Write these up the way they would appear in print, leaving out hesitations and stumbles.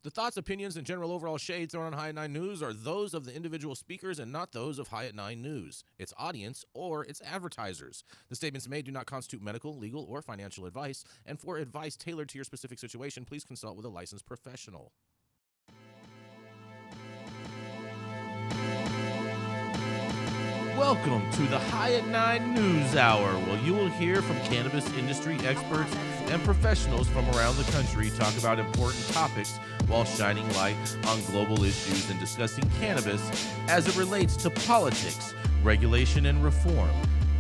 The thoughts, opinions, and general overall shades thrown on High at 9 News are those of the individual speakers and not those of High at 9 News, its audience, or its advertisers. The statements made do not constitute medical, legal, or financial advice, and for advice tailored to your specific situation, please consult with a licensed professional. Welcome to the High at 9 News Hour, where you will hear from cannabis industry experts and professionals from around the country talk about important topics while shining light on global issues and discussing cannabis as it relates to politics, regulation and reform,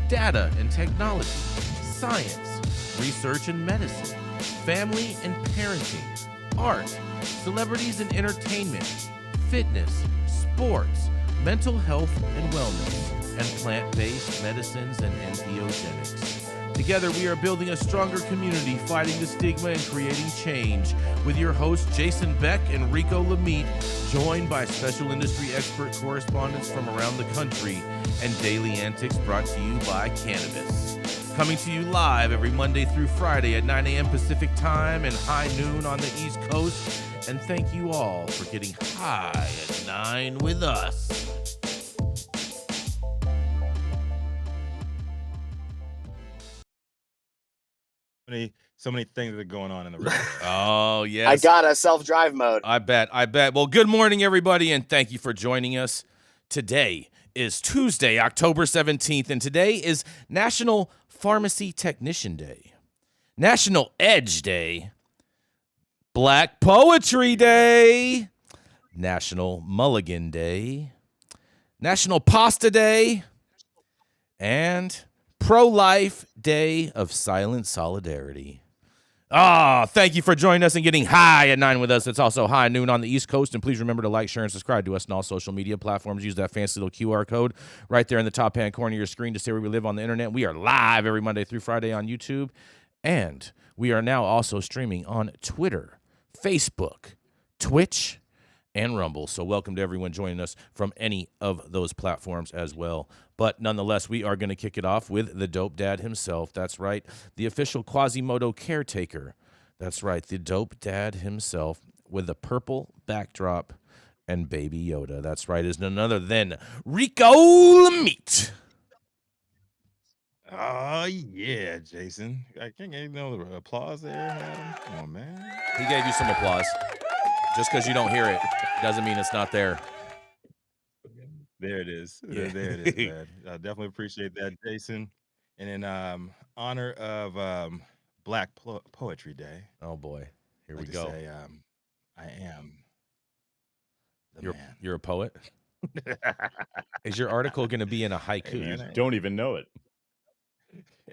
data and technology, science, research and medicine, family and parenting, art, celebrities and entertainment, fitness, sports, mental health and wellness, and plant-based medicines and entheogenics. Together, we are building a stronger community, fighting the stigma and creating change. With your hosts, Jason Beck and Rico Lamitte, joined by special industry expert correspondents from around the country, and daily antics brought to you by Cannabis. Coming to you live every Monday through Friday at 9 a.m. Pacific Time and high noon on the East Coast. And thank you all for getting high at 9 with us. So many things that are going on in the room. Oh, yes. I got a self-drive mode. I bet. Well, good morning, everybody, and thank you for joining us. Today is Tuesday, October 17th, and today is National Pharmacy Technician Day, National Edge Day, Black Poetry Day, National Mulligan Day, National Pasta Day, and Pro-Life Day of Silent Solidarity. Thank you for joining us and getting high at 9 with us. It's also high noon on the East Coast. And please remember to like, share, and subscribe to us on all social media platforms. Use that fancy little QR code right there in the top-hand corner of your screen to see where we live on the internet. We are live every Monday through Friday on YouTube. And we are now also streaming on Twitter, Facebook, Twitch, and Rumble. So welcome to everyone joining us from any of those platforms as well. But nonetheless, we are going to kick it off with the Dope Dad himself. That's right, the official Quasimodo caretaker. That's right, the Dope Dad himself with the purple backdrop and Baby Yoda. That's right, is none other than Rico Lamitte. Oh, yeah, Jason. I can't get no applause there, man. Come on, man. He gave you some applause. Just because you don't hear it doesn't mean it's not there. There it is. Yeah. There it is, man. I definitely appreciate that, Jason. And in honor of Black Poetry Day. Oh, boy. Here I'd we like go. to say, I am the man. You're a poet? Is your article going to be in a haiku? Hey, You don't even know it.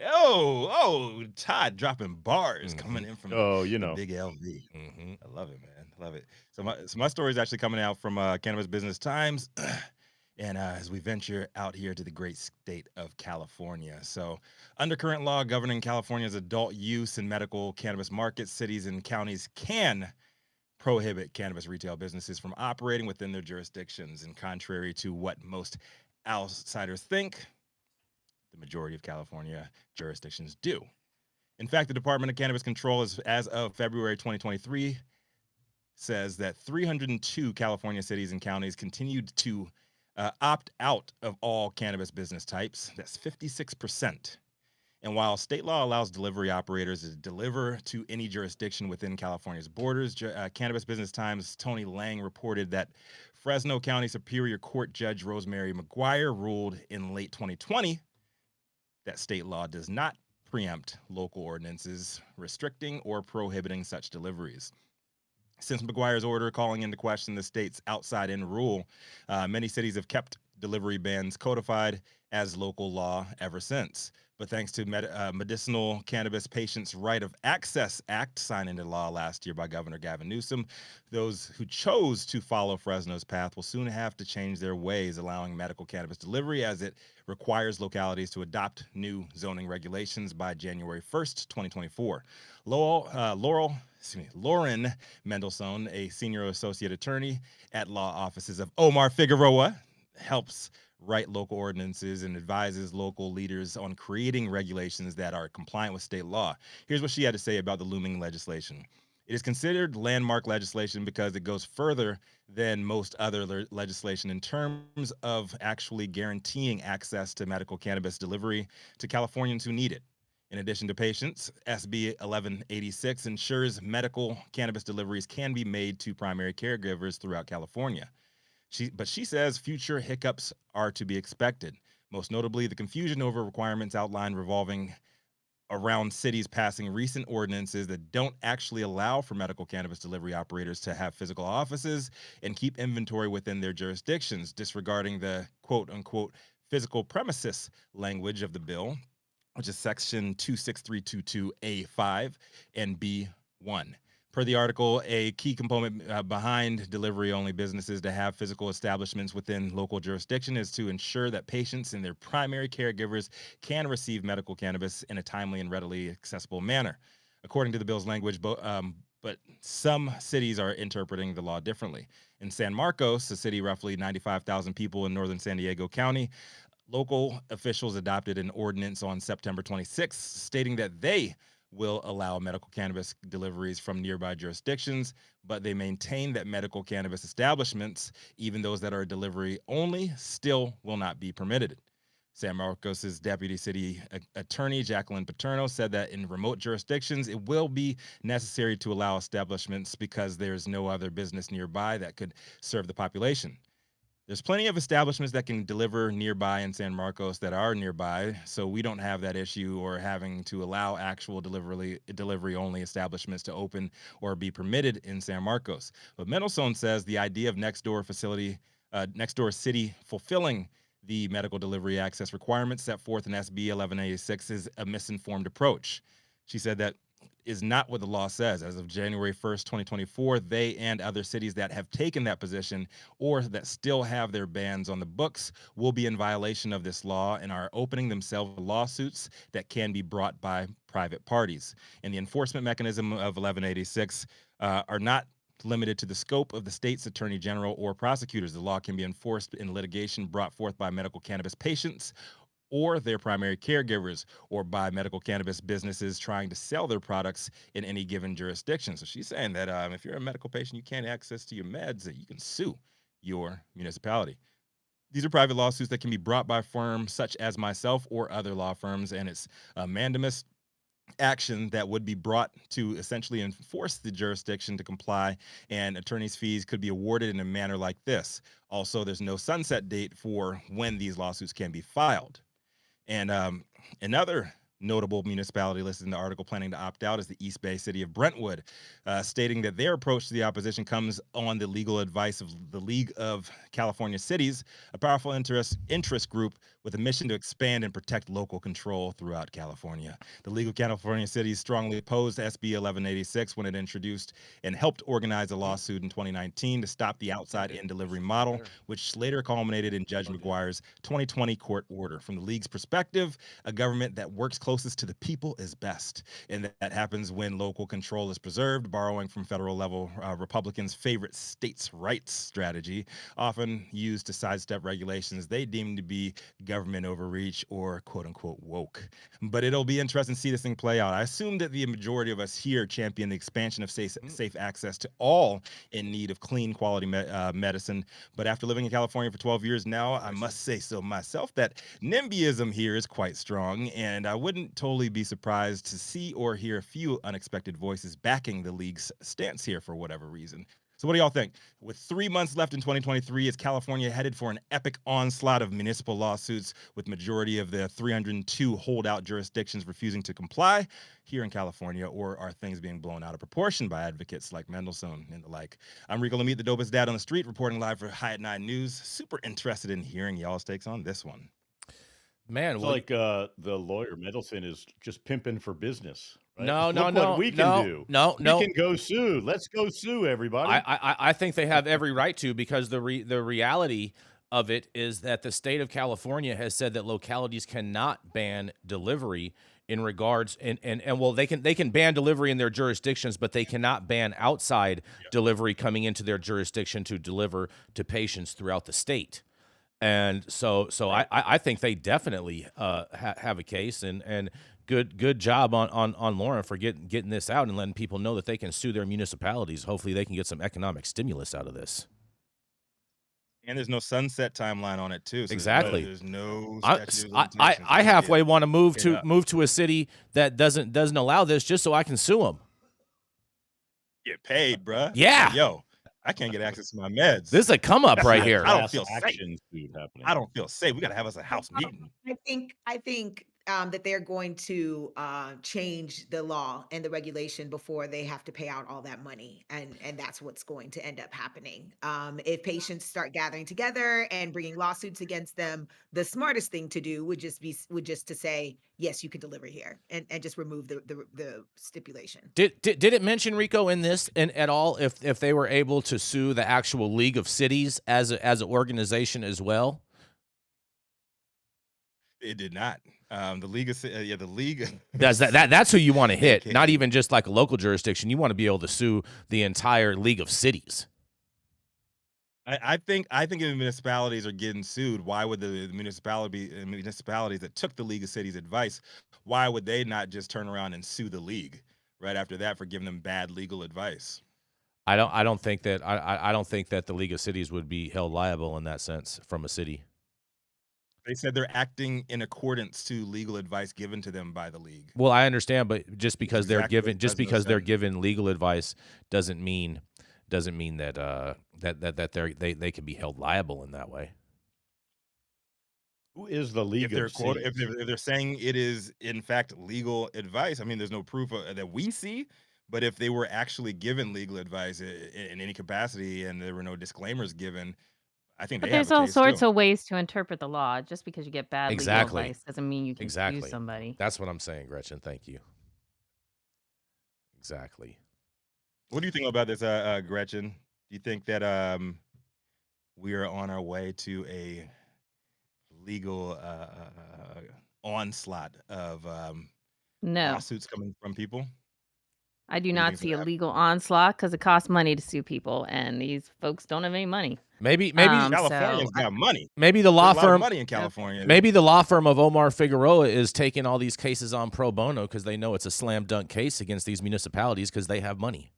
Oh, Todd dropping bars coming in from the big LV. Mm-hmm. I love it, man. Love it. So my story is actually coming out from Cannabis Business Times. And as we venture out here to the great state of California. So under current law governing California's adult use and medical cannabis markets, cities and counties can prohibit cannabis retail businesses from operating within their jurisdictions. And contrary to what most outsiders think, the majority of California jurisdictions do. In fact, the Department of Cannabis Control, as of February 2023, says that 302 California cities and counties continued to opt out of all cannabis business types. That's 56%. And while state law allows delivery operators to deliver to any jurisdiction within California's borders, Cannabis Business Times' Tony Lang reported that Fresno County Superior Court Judge Rosemary McGuire ruled in late 2020 that state law does not preempt local ordinances restricting or prohibiting such deliveries. Since McGuire's order calling into question the state's outside-in rule, many cities have kept delivery bans codified as local law ever since. But thanks to Medicinal Cannabis Patients' Right of Access Act, signed into law last year by Governor Gavin Newsom, those who chose to follow Fresno's path will soon have to change their ways, allowing medical cannabis delivery, as it requires localities to adopt new zoning regulations by January 1st, 2024. Lauren Mendelssohn, a senior associate attorney at law offices of Omar Figueroa, helps write local ordinances and advises local leaders on creating regulations that are compliant with state law. Here's what she had to say about the looming legislation. It is considered landmark legislation because it goes further than most other legislation in terms of actually guaranteeing access to medical cannabis delivery to Californians who need it. In addition to patients, SB 1186 ensures medical cannabis deliveries can be made to primary caregivers throughout California. But she says future hiccups are to be expected, most notably the confusion over requirements outlined revolving around cities passing recent ordinances that don't actually allow for medical cannabis delivery operators to have physical offices and keep inventory within their jurisdictions, disregarding the quote unquote physical premises language of the bill, which is section 26322A5 and B1. Per the article, a key component behind delivery-only businesses to have physical establishments within local jurisdiction is to ensure that patients and their primary caregivers can receive medical cannabis in a timely and readily accessible manner. According to the bill's language, but some cities are interpreting the law differently. In San Marcos, a city roughly 95,000 people in northern San Diego County, local officials adopted an ordinance on September 26th stating that they will allow medical cannabis deliveries from nearby jurisdictions, but they maintain that medical cannabis establishments, even those that are delivery only, still will not be permitted. San Marcos's deputy city attorney, Jacqueline Paterno, said that in remote jurisdictions, it will be necessary to allow establishments because there's no other business nearby that could serve the population. There's plenty of establishments that can deliver nearby in San Marcos that are nearby, so we don't have that issue or having to allow actual delivery only establishments to open or be permitted in San Marcos. But Mendelssohn says the idea of next door city fulfilling the medical delivery access requirements set forth in SB 1186 is a misinformed approach. She said that is not what the law says. As of January 1st, 2024, they and other cities that have taken that position or that still have their bans on the books will be in violation of this law and are opening themselves to lawsuits that can be brought by private parties. And the enforcement mechanism of 1186 are not limited to the scope of the state's attorney general or prosecutors. The law can be enforced in litigation brought forth by medical cannabis patients or their primary caregivers, or by medical cannabis businesses trying to sell their products in any given jurisdiction. So she's saying that if you're a medical patient, you can't access to your meds, that you can sue your municipality. These are private lawsuits that can be brought by firms such as myself or other law firms, and it's a mandamus action that would be brought to essentially enforce the jurisdiction to comply, and attorney's fees could be awarded in a manner like this. Also, there's no sunset date for when these lawsuits can be filed. And another notable municipality listed in the article planning to opt out is the East Bay city of Brentwood, stating that their approach to the opposition comes on the legal advice of the League of California Cities, a powerful interest group with a mission to expand and protect local control throughout California. The League of California Cities strongly opposed SB 1186 when it introduced and helped organize a lawsuit in 2019 to stop the outside-in delivery model, which later culminated in Judge McGuire's 2020 court order. From the League's perspective, a government that works closest to the people is best, and that happens when local control is preserved. Borrowing from federal level Republicans' favorite states' rights strategy, often used to sidestep regulations they deem to be government overreach or quote unquote woke. But it'll be interesting to see this thing play out. I assume that the majority of us here champion the expansion of safe access to all in need of clean quality medicine. But after living in California for 12 years now, I must say so myself that NIMBYism here is quite strong, and I wouldn't totally be surprised to see or hear a few unexpected voices backing the league's stance here for whatever reason. So what do y'all think? With 3 months left in 2023, is California headed for an epic onslaught of municipal lawsuits, with majority of the 302 holdout jurisdictions refusing to comply here in California, or are things being blown out of proportion by advocates like Mendelssohn and the like? I'm Rico Lamitte, the dopest dad on the street, reporting live for High at 9 News. Super interested in hearing y'all's takes on this one. Man, It's well, like the lawyer Middleton is just pimping for business, right? no, Look what we can do. no. We can go sue. Let's go sue everybody. I think they have every right to, because the reality of it is that the state of California has said that localities cannot ban delivery in regards and well, they can ban delivery in their jurisdictions, but they cannot ban outside delivery coming into their jurisdiction to deliver to patients throughout the state. And so Right. I think they definitely have a case, and good job on Lauren for getting this out and letting people know that they can sue their municipalities. Hopefully they can get some economic stimulus out of this. And there's no sunset timeline on it too. So Exactly. there's no I statute of I, limitations. I They can halfway want to get up. move to a city that doesn't allow this just so I can sue them. Get paid, bruh. Yeah. Like, yo, I can't get access to my meds. This is a come up right here. I don't feel safe. action suit happening. I don't feel safe. We gotta have us a house meeting. I think that they're going to change the law and the regulation before they have to pay out all that money, and that's what's going to end up happening. If patients start gathering together and bringing lawsuits against them, the smartest thing to do would just to say yes, you can deliver here, and just remove the stipulation. Did it mention, Rico, in this at all if they were able to sue the actual League of Cities as an organization as well? It did not. The league of the league. That's who you want to hit, Okay. not even just like a local jurisdiction. You want to be able to sue the entire League of Cities. I think if municipalities are getting sued, why would the municipalities that took the League of Cities advice, why would they not just turn around and sue the league right after that for giving them bad legal advice? I don't think that I don't think that the League of Cities would be held liable in that sense from a city. They said they're acting in accordance to legal advice given to them by the league. Well, I understand, but just because they're exactly what given the president said. given legal advice doesn't mean that that they can be held liable in that way. Who is the League of Cities? If they're saying it is in fact legal advice, I mean, there's no proof that we see. But if they were actually given legal advice in any capacity and there were no disclaimers given, I think But they have there's a all case sorts too. of ways to interpret the law. Just because you get bad legal Exactly. advice doesn't mean you can sue Exactly. somebody. That's what I'm saying, Gretchen. Thank you. Exactly. What do you think about this, Gretchen? Do you think that we are on our way to a legal onslaught of No, lawsuits coming from people? I do What do you not think's see gonna a happen? legal onslaught because it costs money to sue people, and these folks don't have any money. Maybe California's So got money. maybe the There's law a lot of firm money in California. maybe the law firm of Omar Figueroa is taking all these cases on pro bono because they know it's a slam dunk case against these municipalities because they have money.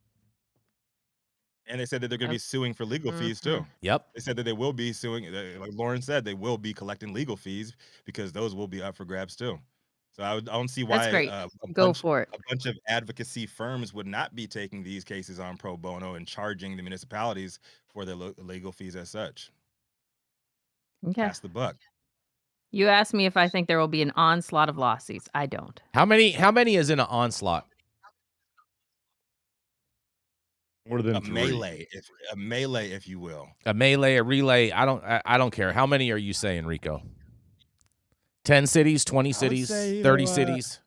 And they said that they're going to be suing for legal fees too. Mhm. Yep. They said that they will be suing, like Lauren said, they will be collecting legal fees because those will be up for grabs too. So I don't see That's why great. Go for it. a bunch of advocacy firms would not be taking these cases on pro bono and charging the municipalities for their legal fees as such. Okay. Pass the buck. You asked me if I think there will be an onslaught of lawsuits. I don't. How many is in an onslaught? More than A three. melee, if you will. A melee, a relay. I don't care. How many are you saying, Rico? 10 cities, 20 cities, say, 30 cities?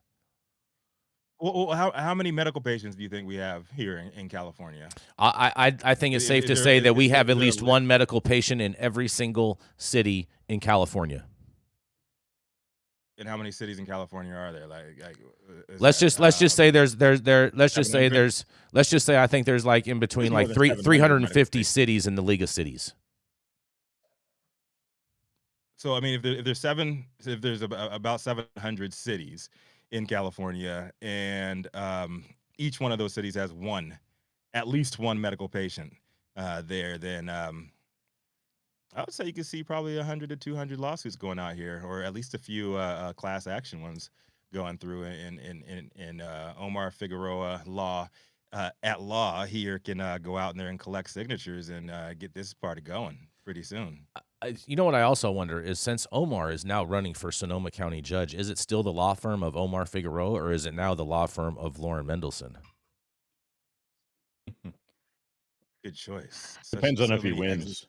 Well, how many medical patients do you think we have here in California? I think it's safe to say that we have at least one medical patient in every single city in California. And how many cities in California are there? Let's just say I think there's like in between more like than 700 350 medical cities in the League of Cities. So I mean, if there's about 700 cities in California, and each one of those cities has at least one medical patient there, then I would say you could see probably 100 to 200 lawsuits going out here, or at least a few class action ones going through in Omar Figueroa law. At law, here can go out there and collect signatures and get this party going pretty soon. You know what I also wonder is, since Omar is now running for Sonoma County judge, is it still the law firm of Omar Figueroa, or is it now the law firm of Lauren Mendelson? Good choice. Depends on if he many wins.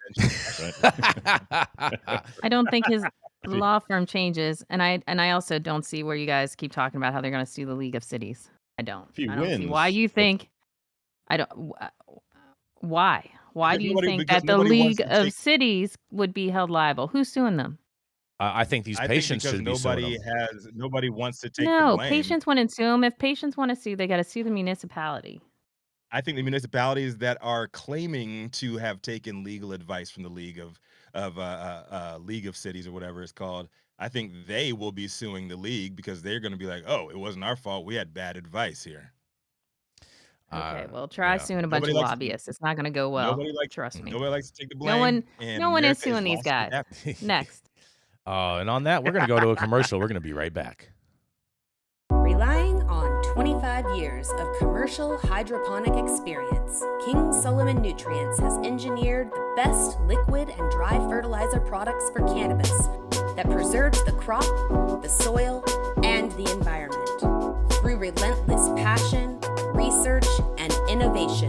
I don't think his law firm changes, and I also don't see where you guys keep talking about how they're going to sue the League of Cities. I don't. If he I don't see wins, why you that's- think. I don't. Why? Why Because do you nobody- think because that the nobody wants League to of take- Cities would be held liable? Who's suing them? I think these I patients think should because be suing them. nobody wants to take the No, blame. patients want to sue them. If patients want to sue, they got to sue the municipality. I think the municipalities that are claiming to have taken legal advice from the League of League of Cities or whatever it's called, I think they will be suing the league because they're going to be like, oh, it wasn't our fault. We had bad advice here. Okay, well, try Yeah. suing a bunch Nobody of likes to, lobbyists. It's not gonna go well. nobody likes Trust me. nobody likes to take the No blame, one and no one is America is suing these lawsuit guys. happy. Next. And on that, we're going to go to a commercial. We're going to be right back. Relying on 25 years of commercial hydroponic experience, King Solomon Nutrients has engineered the best liquid and dry fertilizer products for cannabis that preserves the crop, the soil, and the environment. Through relentless passion, research, and innovation,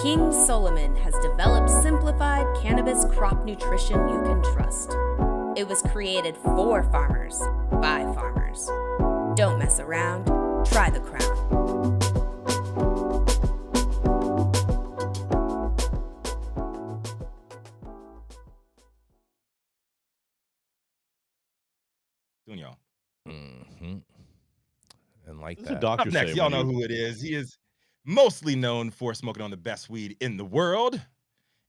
King Solomon has developed simplified cannabis crop nutrition you can trust. It was created for farmers, by farmers. Don't mess around. Try the crown. Doing y'all. Mm-hmm. And like This is a that. doctor Up next, say y'all when know you- who it is. He is mostly known for smoking on the best weed in the world,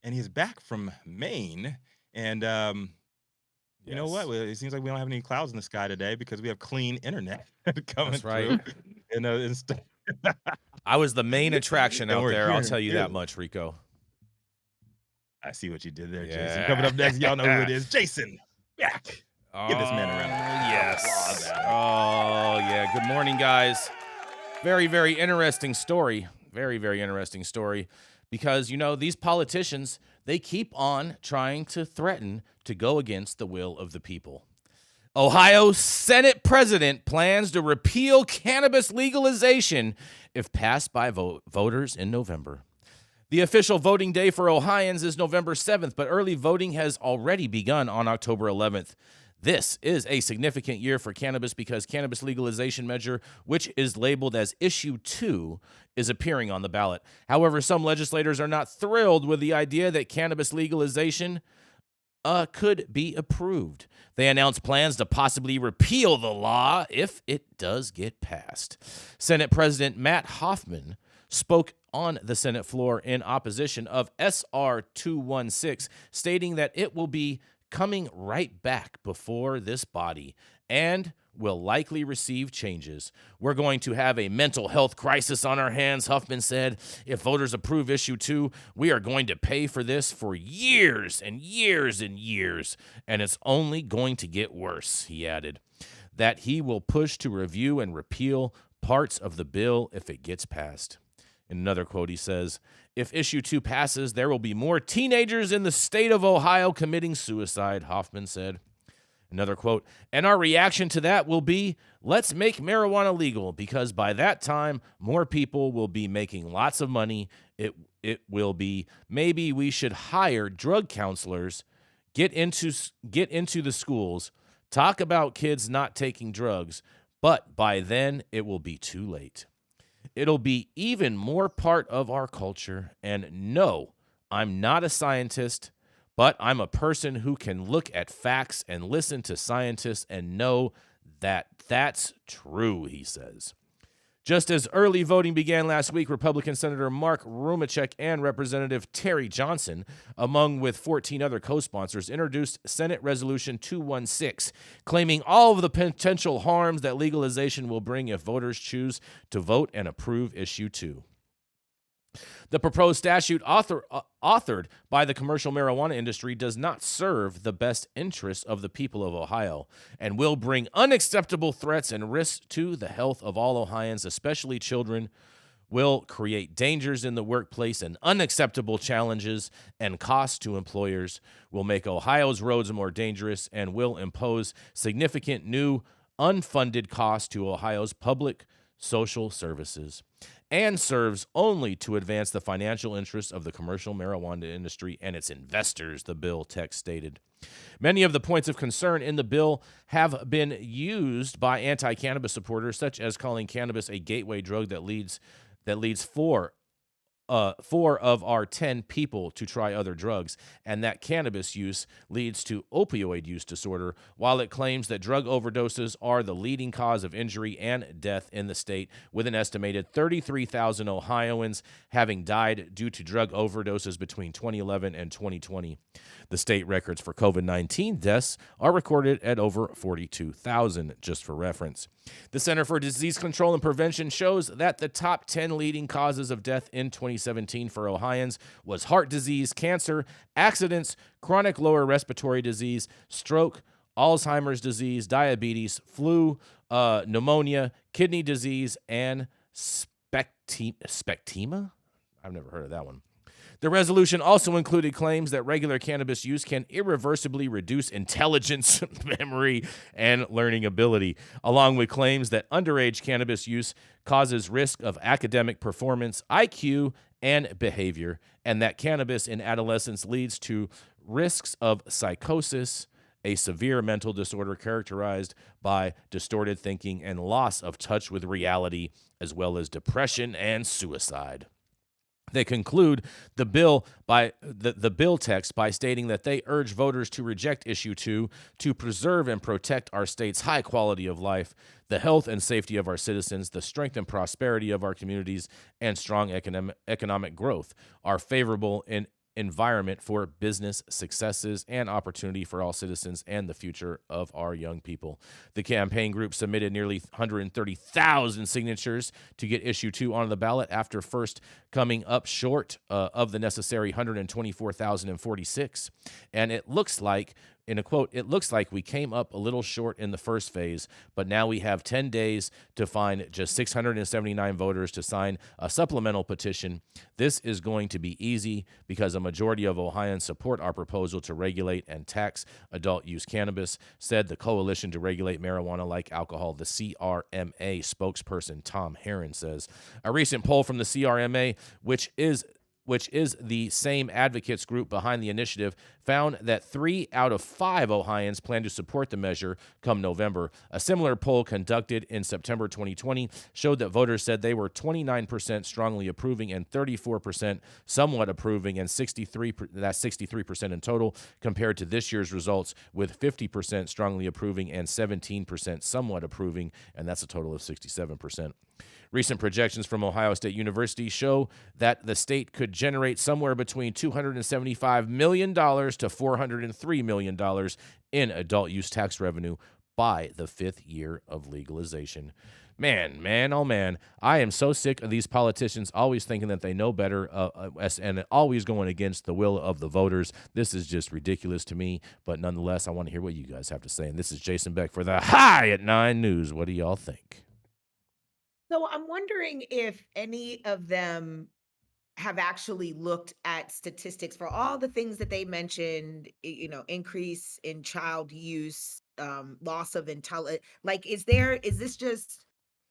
and he is back from Maine. And you know what? Well, it seems like we don't have any clouds in the sky today because we have clean internet coming That's right. through. And I was the main attraction And out we're there. I'll here tell you that too. much, Rico. I see what you did there, Jason. Yeah. Coming up next, y'all know who it is. Jason, back. Give this man a round of Yes. applause, Adam. Oh, yeah. Good morning, guys. Very, very interesting story. Very, very interesting story. Because, you know, these politicians, they keep on trying to threaten to go against the will of the people. Ohio Senate President plans to repeal cannabis legalization if passed by voters in November. The official voting day for Ohioans is November 7th, but early voting has already begun on October 11th. This is a significant year for cannabis because cannabis legalization measure, which is labeled as Issue 2, is appearing on the ballot. However, some legislators are not thrilled with the idea that cannabis legalization could be approved. They announced plans to possibly repeal the law if it does get passed. Senate President Matt Hoffman spoke on the Senate floor in opposition of SR 216, stating that it will be coming right back before this body and will likely receive changes. We're going to have a mental health crisis on our hands, Huffman said. If voters approve Issue 2, we are going to pay for this for years and years and years, and it's only going to get worse, he added. That he will push to review and repeal parts of the bill if it gets passed. In another quote, he says, if Issue 2 passes, there will be more teenagers in the state of Ohio committing suicide, Hoffman said. Another quote, and our reaction to that will be, let's make marijuana legal because by that time, more people will be making lots of money. It will be, maybe we should hire drug counselors, get into the schools, talk about kids not taking drugs, but by then it will be too late. It'll be even more part of our culture. And no, I'm not a scientist, but I'm a person who can look at facts and listen to scientists and know that that's true, he says. Just as early voting began last week, Republican Senator Mark Rumachek and Representative Terry Johnson, among with 14 other co-sponsors, introduced Senate Resolution 216, claiming all of the potential harms that legalization will bring if voters choose to vote and approve Issue 2. The proposed statute authored by the commercial marijuana industry does not serve the best interests of the people of Ohio and will bring unacceptable threats and risks to the health of all Ohioans, especially children, will create dangers in the workplace and unacceptable challenges and costs to employers, will make Ohio's roads more dangerous, and will impose significant new unfunded costs to Ohio's public social services, and serves only to advance the financial interests of the commercial marijuana industry and its investors, the bill text stated. Many of the points of concern in the bill have been used by anti-cannabis supporters, such as calling cannabis a gateway drug that leads for 4 of our 10 people to try other drugs, and that cannabis use leads to opioid use disorder, while it claims that drug overdoses are the leading cause of injury and death in the state, with an estimated 33,000 Ohioans having died due to drug overdoses between 2011 and 2020. The state records for COVID-19 deaths are recorded at over 42,000, just for reference. The Center for Disease Control and Prevention shows that the top 10 leading causes of death in 2017 for Ohioans was heart disease, cancer, accidents, chronic lower respiratory disease, stroke, Alzheimer's disease, diabetes, flu, pneumonia, kidney disease, and spectema? I've never heard of that one. The resolution also included claims that regular cannabis use can irreversibly reduce intelligence, memory, and learning ability, along with claims that underage cannabis use causes risk of academic performance, IQ, and behavior, and that cannabis in adolescence leads to risks of psychosis, a severe mental disorder characterized by distorted thinking and loss of touch with reality, as well as depression and suicide. They conclude the bill text by stating that they urge voters to reject issue 2 to preserve and protect our state's high quality of life, the health and safety of our citizens, the strength and prosperity of our communities, and strong economic growth, our favorable environment for business successes and opportunity for all citizens, and the future of our young people. The campaign group submitted nearly 130,000 signatures to get issue 2 on the ballot, after first coming up short of the necessary 124,046. And it looks like, in a quote, "It looks like we came up a little short in the first phase, but now we have 10 days to find just 679 voters to sign a supplemental petition. This is going to be easy because a majority of Ohioans support our proposal to regulate and tax adult use cannabis," said the Coalition to Regulate Marijuana Like Alcohol, the CRMA spokesperson Tom Herron says. A recent poll from the CRMA, which is the same advocates group behind the initiative, found that 3 out of 5 Ohioans plan to support the measure come November. A similar poll conducted in September 2020 showed that voters said they were 29% strongly approving and 34% somewhat approving, and 63% in total, compared to this year's results with 50% strongly approving and 17% somewhat approving, and that's a total of 67%. Recent projections from Ohio State University show that the state could generate somewhere between $275 million to $403 million in adult use tax revenue by the 5th year of legalization. Man, oh man, I am so sick of these politicians always thinking that they know better and always going against the will of the voters. This is just ridiculous to me, but nonetheless, I want to hear what you guys have to say. And this is Jason Beck for the High at 9 News. What do y'all think? So I'm wondering if any of them have actually looked at statistics for all the things that they mentioned, increase in child use, loss of intelligence. Like, is this just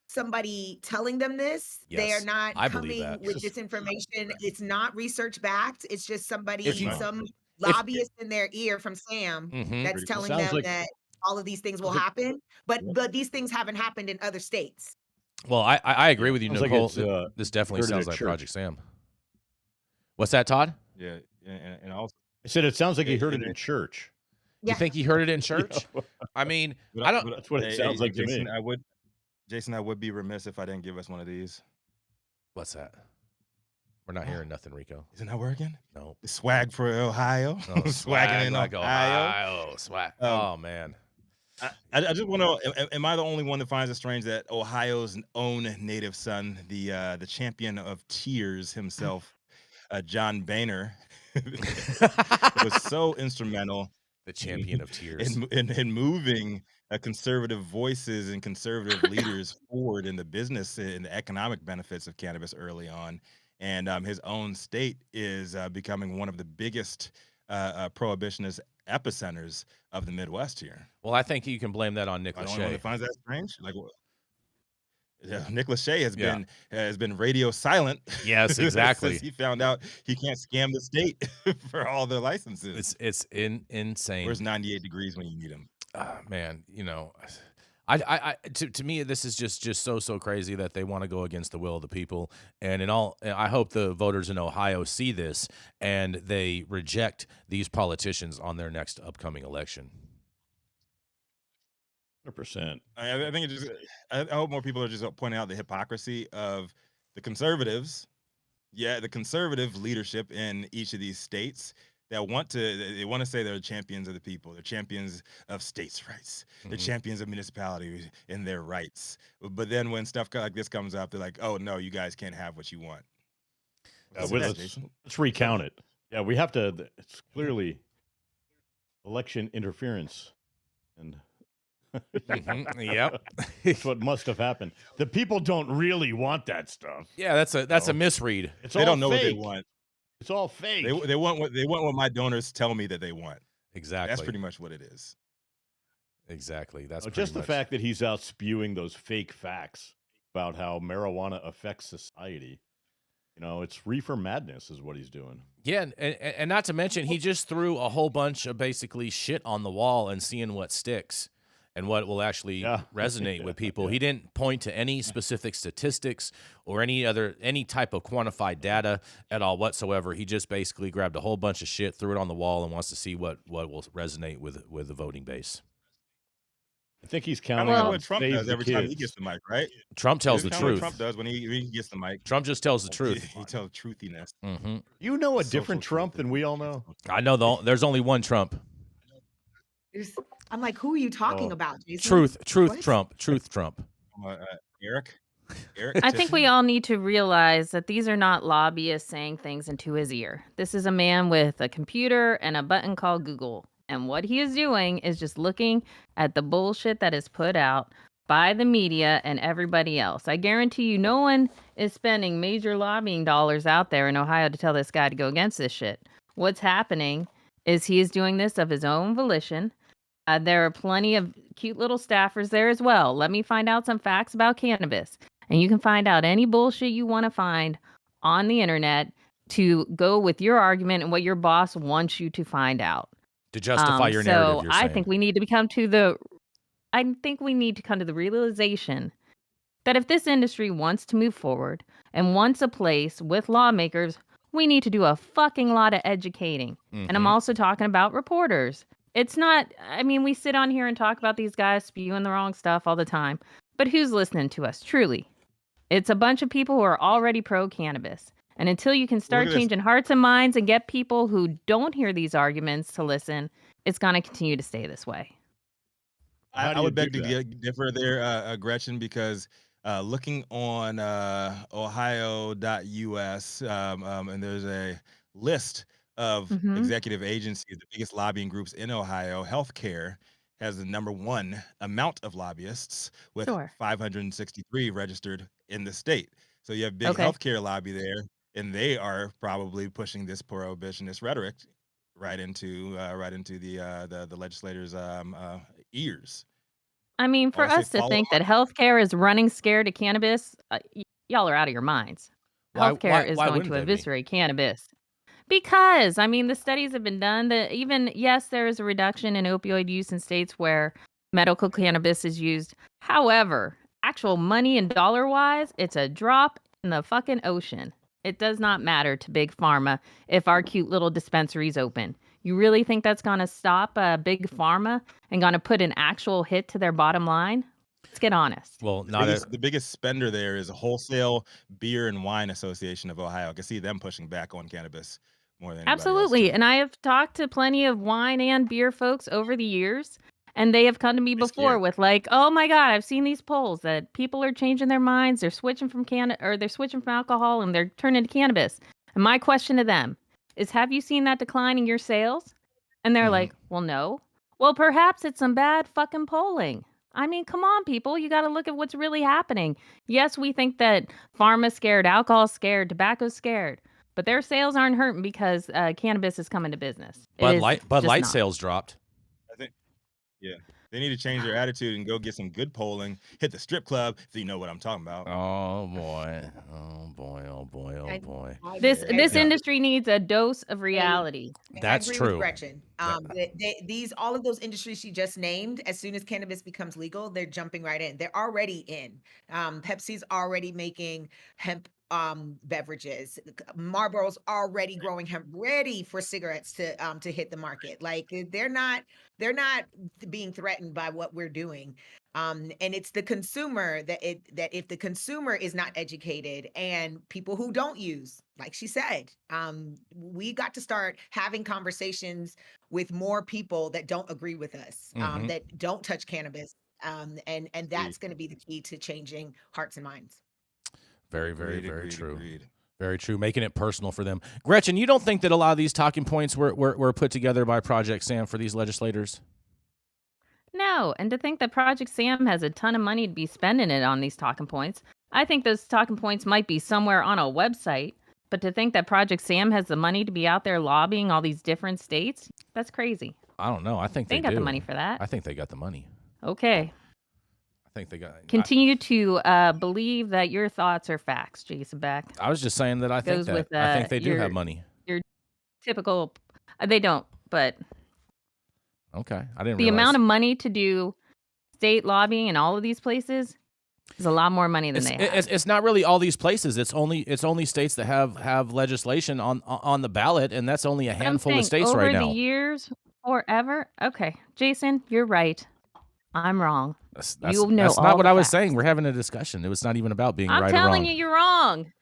somebody telling them this? They are Yes, not I believe coming that. with this information. It's not research backed. It's just somebody, If you- some if- lobbyist in their ear from Sam Mhm. that's Pretty telling Sounds them like- that all of these things will Sounds like- happen. But these things haven't happened in other states. Well, I agree with you, Sounds like Nicole. it's, This definitely heard it sounds at like church. Project Sam. What's that, Todd? Yeah, and also, I said it sounds like he Yeah, heard it and in it- church. You think he heard it in church? I mean, I don't. That's what it sounds like to Jason, me. I would be remiss if I didn't give us one of these. What's that? We're not hearing nothing, Rico. Isn't that working? No. The swag for Ohio. Oh, Swagging in like Ohio. Swag. Um, Oh man. I just want to. Am I the only one that finds it strange that Ohio's own native son, the champion of tears himself, John Boehner, was so instrumental The champion of tears. in moving conservative voices and conservative leaders forward in the business and the economic benefits of cannabis early on. And his own state is becoming one of the biggest prohibitionist epicenters of the Midwest here. Well, I think you can blame that on Nick I don't know Lachey. if finds that strange. Like, Nick Lachey Yeah. has been radio silent. Yes, exactly. Since he found out he can't scam the state for all their licenses. It's insane. Where's 98 degrees when you need him? Man, To me, this is just so crazy that they want to go against the will of the people. And I hope the voters in Ohio see this and they reject these politicians on their next upcoming election. 100%. I think I hope more people are just pointing out the hypocrisy of the conservatives. Yeah, the conservative leadership in each of these states that they want to say they're champions of the people, they're champions of states' rights, they're champions of municipalities and their rights. But then when stuff like this comes up, they're like, "Oh no, you guys can't have what you want." Let's recount it. Yeah, we have to. It's clearly election interference, and Yep. that's what must have happened. The people don't really want that stuff. Yeah, that's a misread. They don't know what they want. It's all fake. They want what my donors tell me that they want. Exactly. That's pretty much what it is. Exactly. That's just the fact that he's out spewing those fake facts about how marijuana affects society. It's reefer madness is what he's doing. Yeah, and not to mention, he just threw a whole bunch of basically shit on the wall and seeing what sticks and what will actually resonate with people. He didn't point to any specific statistics or any type of quantified data at all whatsoever. He just basically grabbed a whole bunch of shit, threw it on the wall, and wants to see what will resonate with the voting base. I think he's counting on what Trump does every time he gets the mic, right? Trump tells the truth. Trump does when he gets the mic. Trump just tells the truth. He tells truthiness. Mm-hmm. You know a different Trump than we all know? I know there's only one Trump. I'm like, who are you talking about, Jason? Truth What? Trump. Eric. I think we all need to realize that these are not lobbyists saying things into his ear. This is a man with a computer and a button called Google. And what he is doing is just looking at the bullshit that is put out by the media and everybody else. I guarantee you no one is spending major lobbying dollars out there in Ohio to tell this guy to go against this shit. What's happening is he is doing this of his own volition. There are plenty of cute little staffers there as well. Let me find out some facts about cannabis. And you can find out any bullshit you want to find on the internet to go with your argument and what your boss wants you to find out. To justify your narrative, you're saying. I think we need to come to the realization that if this industry wants to move forward and wants a place with lawmakers, we need to do a fucking lot of educating. Mm-hmm. And I'm also talking about reporters. It's not, we sit on here and talk about these guys spewing the wrong stuff all the time, but who's listening to us, truly? It's a bunch of people who are already pro-cannabis. And until you can start changing hearts and minds and get people who don't hear these arguments to listen, it's going to continue to stay this way. I would beg to differ there, Gretchen, because looking on ohio.us, and there's a list of executive agencies, the biggest lobbying groups in Ohio. Healthcare has the number one amount of lobbyists with 563 registered in the state. So you have big healthcare lobby there, and they are probably pushing this prohibitionist rhetoric right into the legislators' ears. For us to think that healthcare is running scared of cannabis, y'all are out of your minds. Healthcare is going to eviscerate cannabis. Because, the studies have been done that yes, there is a reduction in opioid use in states where medical cannabis is used. However, actual money and dollar-wise, it's a drop in the fucking ocean. It does not matter to Big Pharma if our cute little dispensaries open. You really think that's going to stop Big Pharma and going to put an actual hit to their bottom line? Let's get honest. Well, the biggest spender there is a Wholesale Beer and Wine Association of Ohio. I can see them pushing back on cannabis more than anybody Absolutely. else, And I have talked to plenty of wine and beer folks over the years, and they have come to me before with like, oh my God, I've seen these polls that people are changing their minds. They're switching from they're switching from alcohol and they're turning to cannabis. And my question to them is, have you seen that decline in your sales? And they're like, well, no. Well, perhaps it's some bad fucking polling. Come on, people. You got to look at what's really happening. Yes, we think that pharma's scared, alcohol's scared, tobacco's scared, but their sales aren't hurting because cannabis is coming to business. Bud Light sales dropped. I think, They need to change their attitude and go get some good polling, hit the strip club, so you know what I'm talking about. Oh boy. Oh boy. Oh boy. Oh boy. This Yeah. industry needs a dose of reality. That's I agree true. with Gretchen. These all of those industries she just named, as soon as cannabis becomes legal, they're jumping right in. They're already in. Pepsi's already making hemp beverages. Marlboro's already growing hemp, ready for cigarettes to hit the market. Like they're not being threatened by what we're doing. And it's the consumer that if the consumer is not educated and people who don't use, like she said, we got to start having conversations with more people that don't agree with us, Mhm. that don't touch cannabis. And that's going to be the key to changing hearts and minds. Very, very, very Agreed, true. agreed. Very true. Making it personal for them. Gretchen, you don't think that a lot of these talking points were put together by Project Sam for these legislators? No, and to think that Project Sam has a ton of money to be spending it on these talking points. I think those talking points might be somewhere on a website, but to think that Project Sam has the money to be out there lobbying all these different states, that's crazy. I don't know. I think They they ain't got do. the money for that. I think they got the money. Okay. I think they got. Continue to believe that your thoughts are facts, Jason Beck. I was just saying that I think Goes that. with, I think they do your- have money. Your typical, they don't, but Okay, I didn't the realize. amount of money to do state lobbying in all of these places is a lot more money than they have. It's not really all these places. It's only states that have legislation on the ballot, and that's only a But I'm handful of saying states over right the now. years, forever. Okay, Jason, you're right. I'm wrong. That's You know that's all not what the I was facts. saying. We're having a discussion. It was not even about being I'm right or telling wrong. you, you're wrong.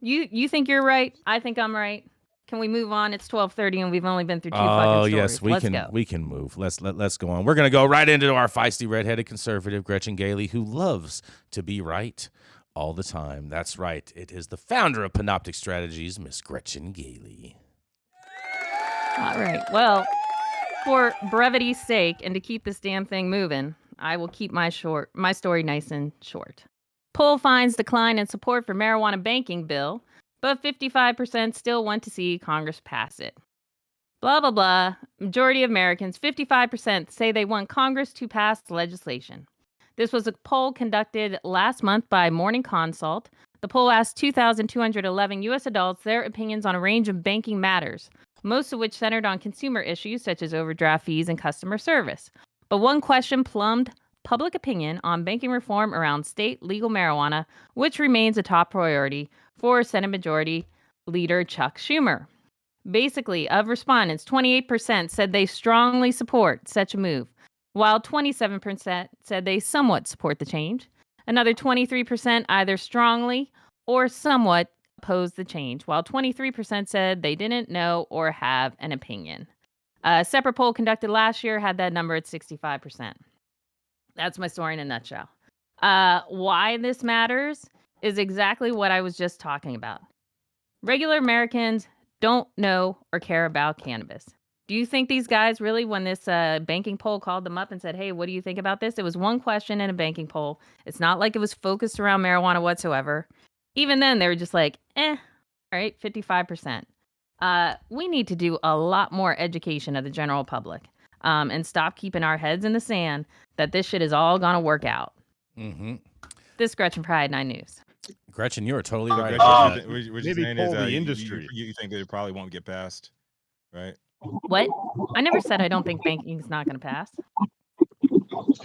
You think you're right. I think I'm right. Can we move on? It's 12:30 and we've only been through two fucking stories. Yes, we Let's can. go. We can move. Let's go on. We're gonna go right into our feisty redheaded conservative Gretchen Gailey, who loves to be right all the time. That's right. It is the founder of Panoptic Strategies, Miss Gretchen Gailey. All right. Well, for brevity's sake and to keep this damn thing moving, I will keep my story nice and short. Poll finds decline in support for marijuana banking bill, but 55% still want to see Congress pass it. Blah, blah, blah. Majority of Americans, 55%, say they want Congress to pass legislation. This was a poll conducted last month by Morning Consult. The poll asked 2,211 U.S. adults their opinions on a range of banking matters, most of which centered on consumer issues such as overdraft fees and customer service. But one question plumbed public opinion on banking reform around state legal marijuana, which remains a top priority for Senate Majority Leader Chuck Schumer. Basically, of respondents, 28% said they strongly support such a move, while 27% said they somewhat support the change. Another 23% either strongly or somewhat oppose the change, while 23% said they didn't know or have an opinion. A separate poll conducted last year had that number at 65%. That's my story in a nutshell. Why this matters is exactly what I was just talking about. Regular Americans don't know or care about cannabis. Do you think these guys really, when this banking poll called them up and said, hey, what do you think about this? It was one question in a banking poll. It's not like it was focused around marijuana whatsoever. Even then, they were just like, all right, 55%. We need to do a lot more education of the general public and stop keeping our heads in the sand that this shit is all going to work out. Mm-hmm. This Gretchen Pride 9 News. Gretchen, you are totally right. Gretchen, what you're maybe saying poll is the you industry. think that it probably won't get passed, right? What? I never said I don't think banking is not going to pass.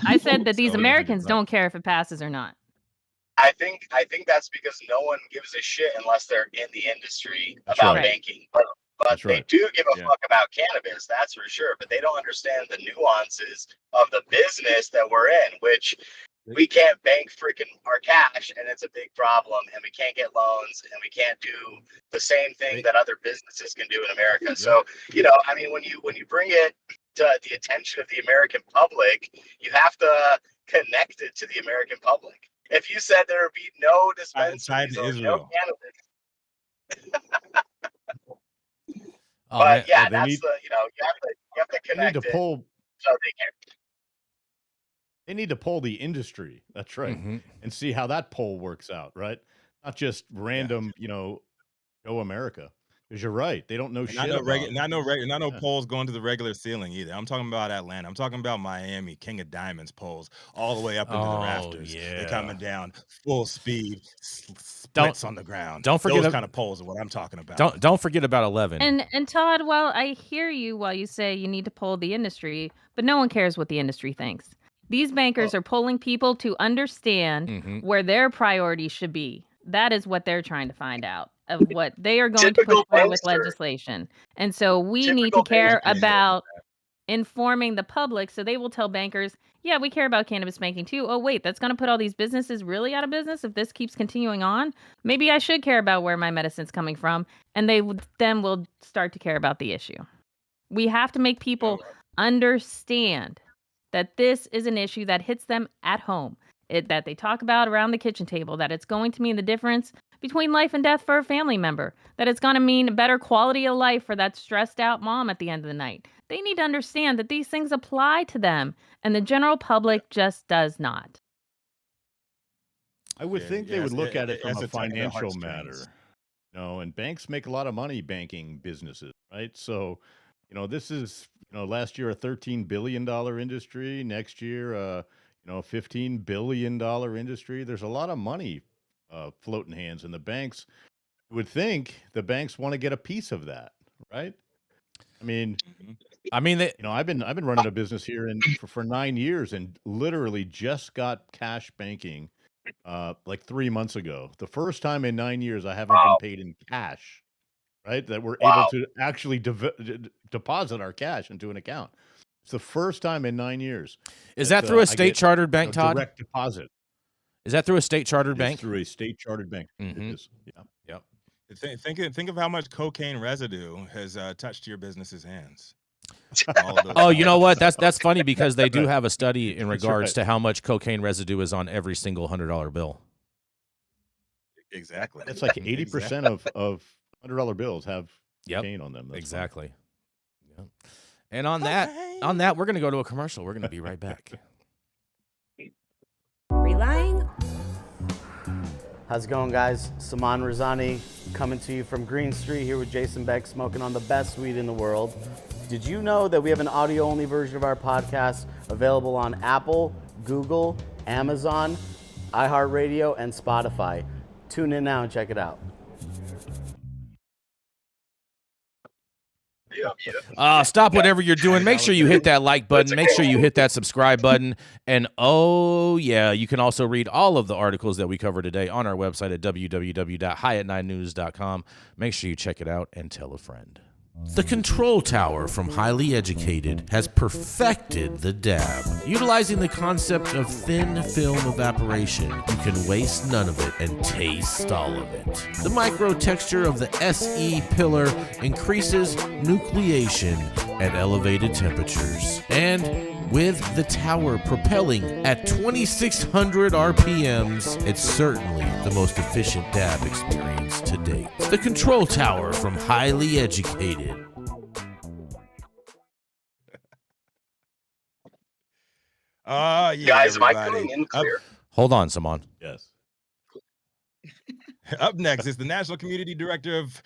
I said that these So, Americans don't care if it passes or not. I think that's because no one gives a shit unless they're in the industry That's about right. banking. But That's they right. do give a Yeah. fuck about cannabis, that's for sure. But they don't understand the nuances of the business that we're in, which we can't bank freaking our cash, and it's a big problem. And we can't get loans, and we can't do the same thing that other businesses can do in America. Yeah. So, I mean, when you bring it to the attention of the American public, you have to connect it to the American public. If you said there would be no dispensaries or no cannabis, but yeah, that's the you have to connect it. So they can't. They need to poll the industry. That's right, and see how that poll works out. Right, not just random. Go America, Because you're right. They don't know And shit about. not no Yeah. poles going to the regular ceiling either. I'm talking about Atlanta. I'm talking about Miami, King of Diamonds poles, all the way up into the Oh, rafters. They're yeah. coming down full speed, Don't- splits on the ground. don't forget Those ab- kind of poles are what I'm talking about. Don't forget about 11. And Todd, while I hear you while you say you need to poll the industry, but no one cares what the industry thinks. These bankers are polling people to understand Mhm. where their priorities should be. That is what they're trying to find out of what they are going to push Typical forward with bankster. legislation. And so we need to Typical care bankster. about informing the public, so they will tell bankers, yeah, we care about cannabis banking too. Oh, wait, that's going to put all these businesses really out of business if this keeps continuing on. Maybe I should care about where my medicine's coming from. And they then will start to care about the issue. We have to make people understand that this is an issue that hits them at home, that they talk about around the kitchen table, that it's going to mean the difference between life and death for a family member, that it's going to mean a better quality of life for that stressed out mom at the end of the night. They need to understand that these things apply to them, and the general public just does not. I would Yeah, think they yes, would look at it from it's a a tug of their financial matter. heartstrings. And banks make a lot of money banking businesses, right? So, this is, last year a $13 billion industry. Next year, $15 billion industry. There's a lot of money floating hands, and the banks would think the banks want to get a piece of that, right? I mean, I've been running a business here for 9 years, and literally just got cash banking like 3 months ago. The first time in 9 years I haven't been paid in cash, right? That we're able to actually deposit our cash into an account. It's the first time in 9 years. Is that through a state chartered bank, Todd? Direct deposit. Is that through a state chartered bank? Through a state chartered bank. Mhm. It is. Yeah. Think of how much cocaine residue has touched your business's hands. Oh, you know what? That's funny because they do have a study in That's regards right. to how much cocaine residue is on every single $100 bill. Exactly. It's like 80% of $100 bills have cocaine on them. That's exactly. Yep. And on that, we're going to go to a commercial. We're going to be right back. Relying. How's it going, guys? Saman Razani coming to you from Green Street here with Jason Beck, smoking on the best weed in the world. Did you know that we have an audio-only version of our podcast available on Apple, Google, Amazon, iHeartRadio, and Spotify? Tune in now and check it out. Stop whatever you're doing. Make sure you hit that like button. Make sure you hit that subscribe button. And you can also read all of the articles that we cover today on our website at www.highat9news.com. Make sure you check it out and tell a friend. The Control Tower from Highly Educated has perfected the dab. Utilizing the concept of thin film evaporation, you can waste none of it and taste all of it. The micro texture of the SE pillar increases nucleation at elevated temperatures. And with the tower propelling at 2,600 RPMs, it's certainly the most efficient dab experience to date. The Control Tower from Highly Educated. Guys, am I coming in clear? Hold on, Saman. Yes. Up next is the National Community Director of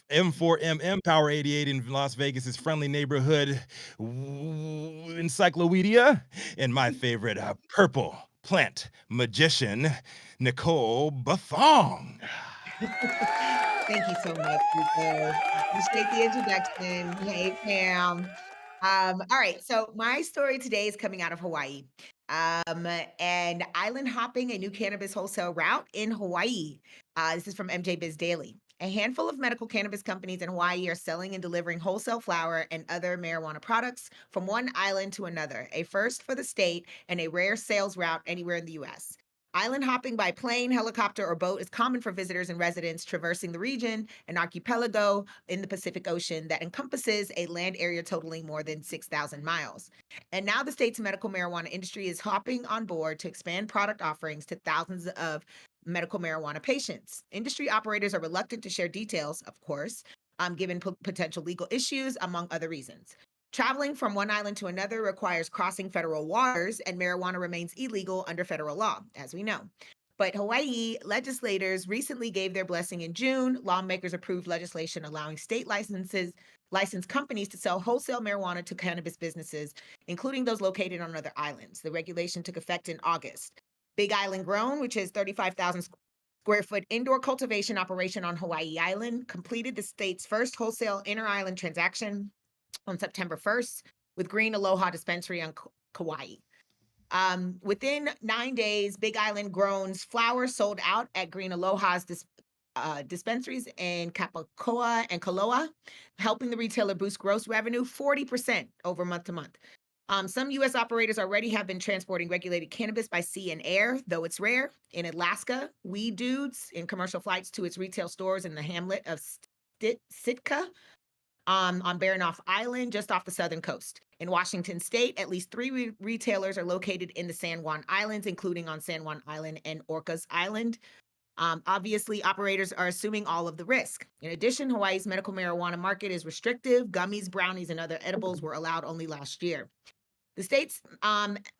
M4MM Power 88 in Las Vegas's friendly neighborhood encyclopedia, and my favorite purple plant magician, Nicole Buffong. Thank you so much, Rico. Appreciate the introduction. Hey, Pam. All right, so my story today is coming out of Hawaii. And island hopping a new cannabis wholesale route in Hawaii. This is from MJ Biz Daily. A handful of medical cannabis companies in Hawaii are selling and delivering wholesale flower and other marijuana products from one island to another, a first for the state and a rare sales route anywhere in the U.S. Island hopping by plane, helicopter, or boat is common for visitors and residents traversing the region, an archipelago in the Pacific Ocean that encompasses a land area totaling more than 6,000 miles. And now the state's medical marijuana industry is hopping on board to expand product offerings to thousands of medical marijuana patients. Industry operators are reluctant to share details, of course, given potential legal issues, among other reasons. Traveling from one island to another requires crossing federal waters, and marijuana remains illegal under federal law, as we know. But Hawaii legislators recently gave their blessing in June. Lawmakers approved legislation allowing state licensed companies to sell wholesale marijuana to cannabis businesses, including those located on other islands. The regulation took effect in August. Big Island Grown, which is 35,000 square foot indoor cultivation operation on Hawaii Island, completed the state's first wholesale inter-island transaction on September 1st with Green Aloha Dispensary on Kauai. Within 9 days, Big Island Grown's flower sold out at Green Aloha's dispensaries in Kapakoa and Kaloa, helping the retailer boost gross revenue 40% over month to month. Some U.S. operators already have been transporting regulated cannabis by sea and air, though it's rare. In Alaska, Weed Dudes in commercial flights to its retail stores in the hamlet of Sitka on Baranof Island, just off the southern coast. In Washington state, at least 3 retailers are located in the San Juan Islands, including on San Juan Island and Orcas Island. Obviously, operators are assuming all of the risk. In addition, Hawaii's medical marijuana market is restrictive. Gummies, brownies, and other edibles were allowed only last year. The state's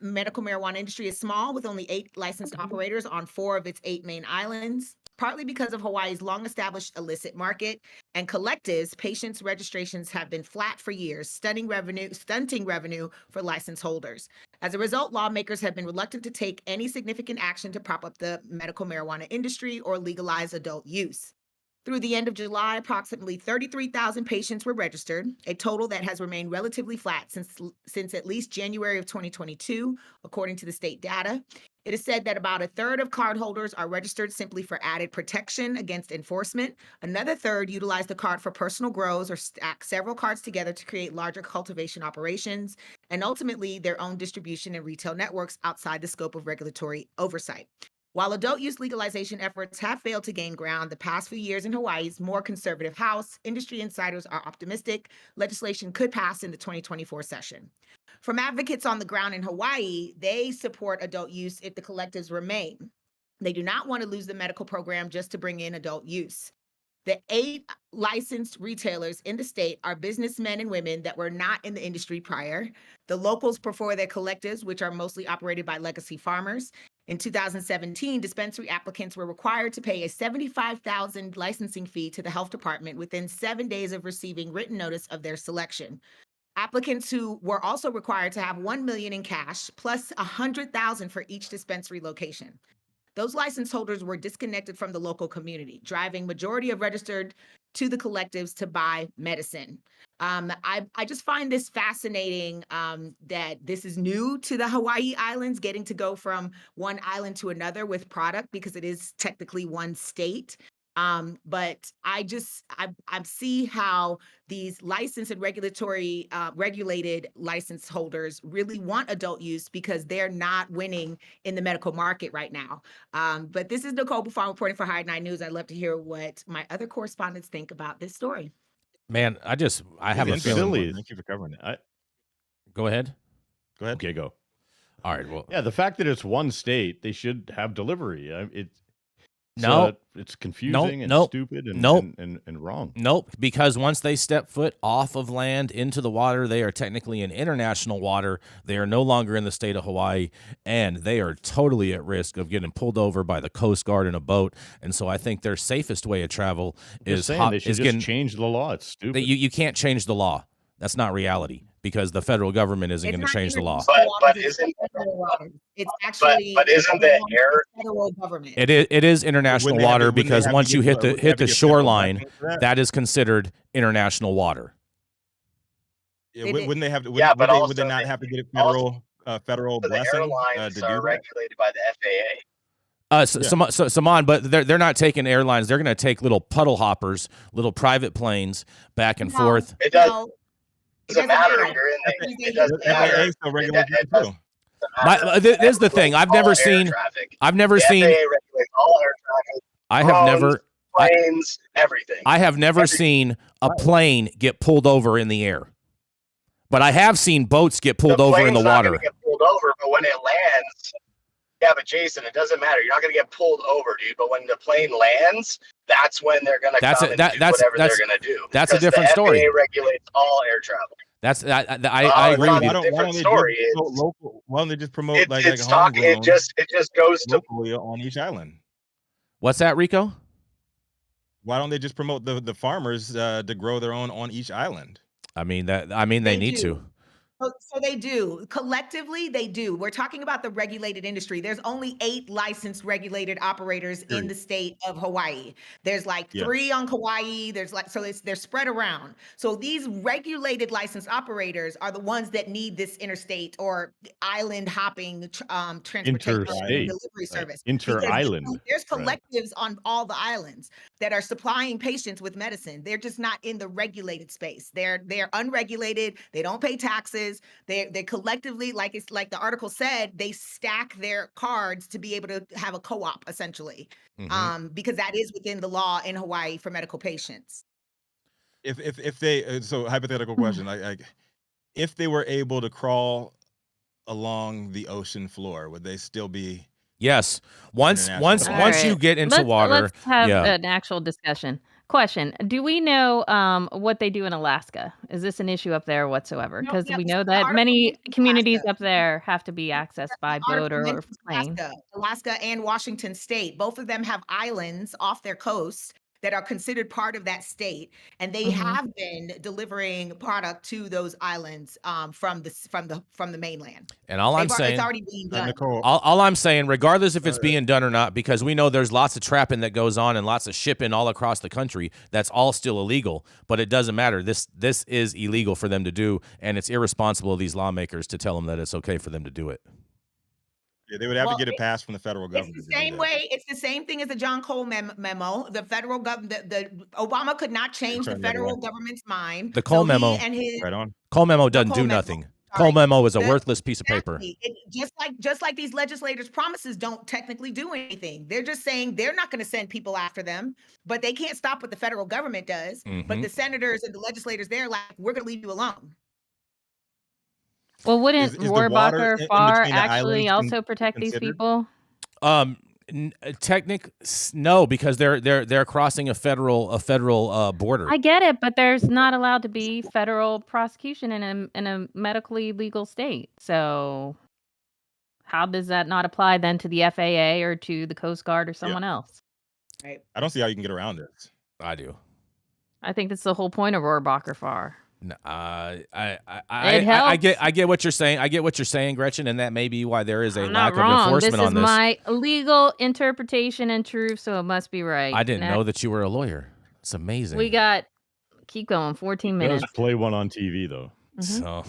medical marijuana industry is small, with only 8 licensed operators on 4 of its 8 main islands. Partly because of Hawaii's long-established illicit market and collectives, patients' registrations have been flat for years, stunting revenue for license holders. As a result, lawmakers have been reluctant to take any significant action to prop up the medical marijuana industry or legalize adult use. Through the end of July, approximately 33,000 patients were registered, a total that has remained relatively flat since at least January of 2022, according to the state data. It is said that about a third of cardholders are registered simply for added protection against enforcement. Another third utilize the card for personal grows or stack several cards together to create larger cultivation operations, and ultimately their own distribution and retail networks outside the scope of regulatory oversight. While adult use legalization efforts have failed to gain ground the past few years in Hawaii's more conservative House, industry insiders are optimistic legislation could pass in the 2024 session. From advocates on the ground in Hawaii, they support adult use if the collectives remain. They do not want to lose the medical program just to bring in adult use. The 8 licensed retailers in the state are businessmen and women that were not in the industry prior. The locals prefer their collectives, which are mostly operated by legacy farmers. In 2017, dispensary applicants were required to pay a $75,000 licensing fee to the health department within 7 days of receiving written notice of their selection. Applicants who were also required to have $1 million in cash plus $100,000 for each dispensary location. Those license holders were disconnected from the local community, driving majority of registered to the collectives to buy medicine. I just find this fascinating that this is new to the Hawaii Islands, getting to go from one island to another with product because it is technically one state. But I see how these licensed and regulated license holders really want adult use because they're not winning in the medical market right now. But this is Nicole Buffong reporting for High 9 News. I'd love to hear what my other correspondents think about this story. Man, I have a It's feeling. silly. Thank you for covering it. Go ahead. Go ahead. Okay, go. All right. Well, Yeah, the fact that it's one state, they should have delivery. It's confusing and stupid and wrong. Nope, because once they step foot off of land into the water, they are technically in international water. They are no longer in the state of Hawaii, and they are totally at risk of getting pulled over by the Coast Guard in a boat. And so I think their safest way of travel They should just change the law. It's stupid. You can't change the law. That's not reality because the federal government isn't going to change the law. But isn't it's actually but isn't the air federal government? It is international Wouldn't they have water to- wouldn't they because have to once you get- hit would they have the to get federal shoreline, blessing for that? that is considered international water. Yeah, They did. wouldn't they have to? Yeah, but would they also not they- have to get also- federal the blessing airlines to do are that? regulated by the FAA. Saman, but they're not taking airlines. They're going to take little puddle hoppers, little private planes back and forth. It does. No, it Doesn't matter. You're in Because the. they It doesn't use matter. FAA still regulates It that too. doesn't matter. This is the thing. I've never All air seen. traffic. I've never The seen. FAA regulates all air traffic. I have drones, never. Planes, everything. I have never Everything. seen a plane get pulled over in the air, but I have seen boats get pulled The over in the plane's not water. gonna get pulled over, but when it lands, yeah, but Jason, it doesn't matter. You're not going to get pulled over, dude. But when the plane lands, that's when they're going to come and do whatever they're going to do. That's a Because different the story. FAA regulates all air travel. I It's agree not with a you. different story. Why don't they just promote like It's homegrown it just goes to locally on each island? What's that, Rico? Why don't they just promote the farmers to grow their own on each island? I mean they need to. So they do. Collectively, they do. We're talking about the regulated industry. There's only 8 licensed regulated operators in the state of Hawaii. There's like 3 on Kauai. There's like, so they're spread around. So these regulated licensed operators are the ones that need this interstate or island hopping transportation Interstate, delivery service. Inter-island. There's collectives on all the islands that are supplying patients with medicine. They're just not in the regulated space. They're unregulated. They don't pay taxes. They collectively, like the article said, they stack their cards to be able to have a co-op essentially, because that is within the law in Hawaii for medical patients. If they so hypothetical question, like if they were able to crawl along the ocean floor, would they still be? Yes. Once you get into water, let's have an actual discussion. Question: do we know what they do in Alaska? Is this an issue up there whatsoever? Because we know that many communities up there have to be accessed by boat or plane. Alaska and Washington State, both of them have islands off their coast that are considered part of that state, and they have been delivering product to those islands from the mainland. And all I'm saying, it's already being done. All I'm saying, regardless if it's being done or not, because we know there's lots of trapping that goes on and lots of shipping all across the country, that's all still illegal. But it doesn't matter. This is illegal for them to do, and it's irresponsible of these lawmakers to tell them that it's okay for them to do it. Yeah, they would have to get it passed from the federal government. It's the same way. It's the same thing as the John Cole memo. The federal government, the Obama could not change the federal government's mind. The Cole memo, Cole memo doesn't do nothing. Cole memo is a worthless piece of paper. Just like these legislators' promises don't technically do anything. They're just saying they're not going to send people after them, but they can't stop what the federal government does. But the senators and the legislators, they're like, we're going to leave you alone. Well, wouldn't Rohrabacher Farr actually also protect these people? No, because they're crossing a federal border. I get it, but there's not allowed to be federal prosecution in a medically legal state. So how does that not apply then to the FAA or to the Coast Guard or someone else? Right. I don't see how you can get around it. I do. I think that's the whole point of Rohrabacher Farr. No, I get what you're saying. I get what you're saying, Gretchen, and that may be why there is a lack of enforcement on this. This is my legal interpretation and truth, so it must be right. I didn't know that you were a lawyer. It's amazing. We got keep going. 14 minutes. Does play one on TV though. So,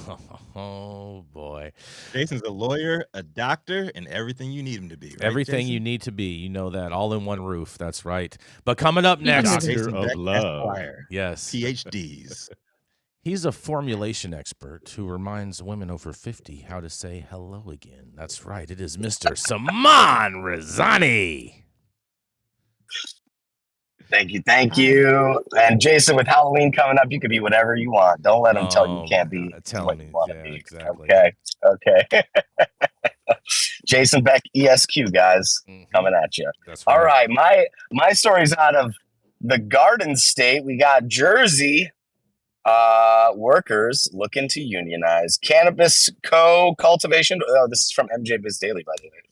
oh boy, Jason's a lawyer, a doctor, and everything you need him to be. Right, everything Jason? you need to be. You know that all in one roof. That's right. But coming up next, Doctor of Love. Yes, PhDs. He's a formulation expert who reminds women over 50 how to say hello again. That's right. It is Mr. Saman Razani. Thank you. And Jason, with Halloween coming up, you could be whatever you want. Don't let them tell you can't be what you want to be. Exactly. Okay. Jason Beck, ESQ, guys, coming at you. That's right. All right, my story's out of the Garden State. We got Jersey. Workers looking to unionize. Cannabis Co. cultivation. Oh, this is from MJ Biz Daily, by the way.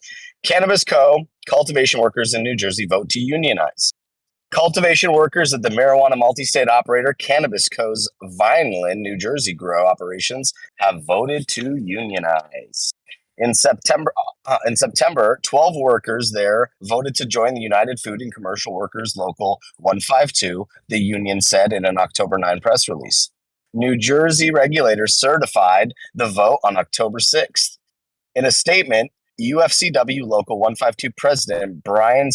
Cannabis Co. cultivation workers in New Jersey vote to unionize. Cultivation workers at the marijuana multi-state operator Cannabis Co.'s Vineland, New Jersey grow operations have voted to unionize. In September, 12 workers there voted to join the United Food and Commercial Workers Local 152, the union said in an October 9 press release. New Jersey regulators certified the vote on October 6th. In a statement, UFCW Local 152 President Brian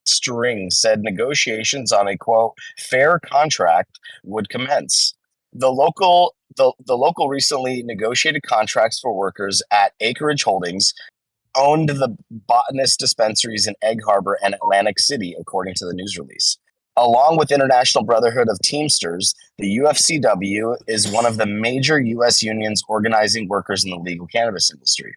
String said negotiations on a, quote, fair contract would commence. The local recently negotiated contracts for workers at Acreage Holdings owned the Botanist dispensaries in Egg Harbor and Atlantic City, according to the news release. Along with International Brotherhood of Teamsters, the UFCW is one of the major U.S. unions organizing workers in the legal cannabis industry.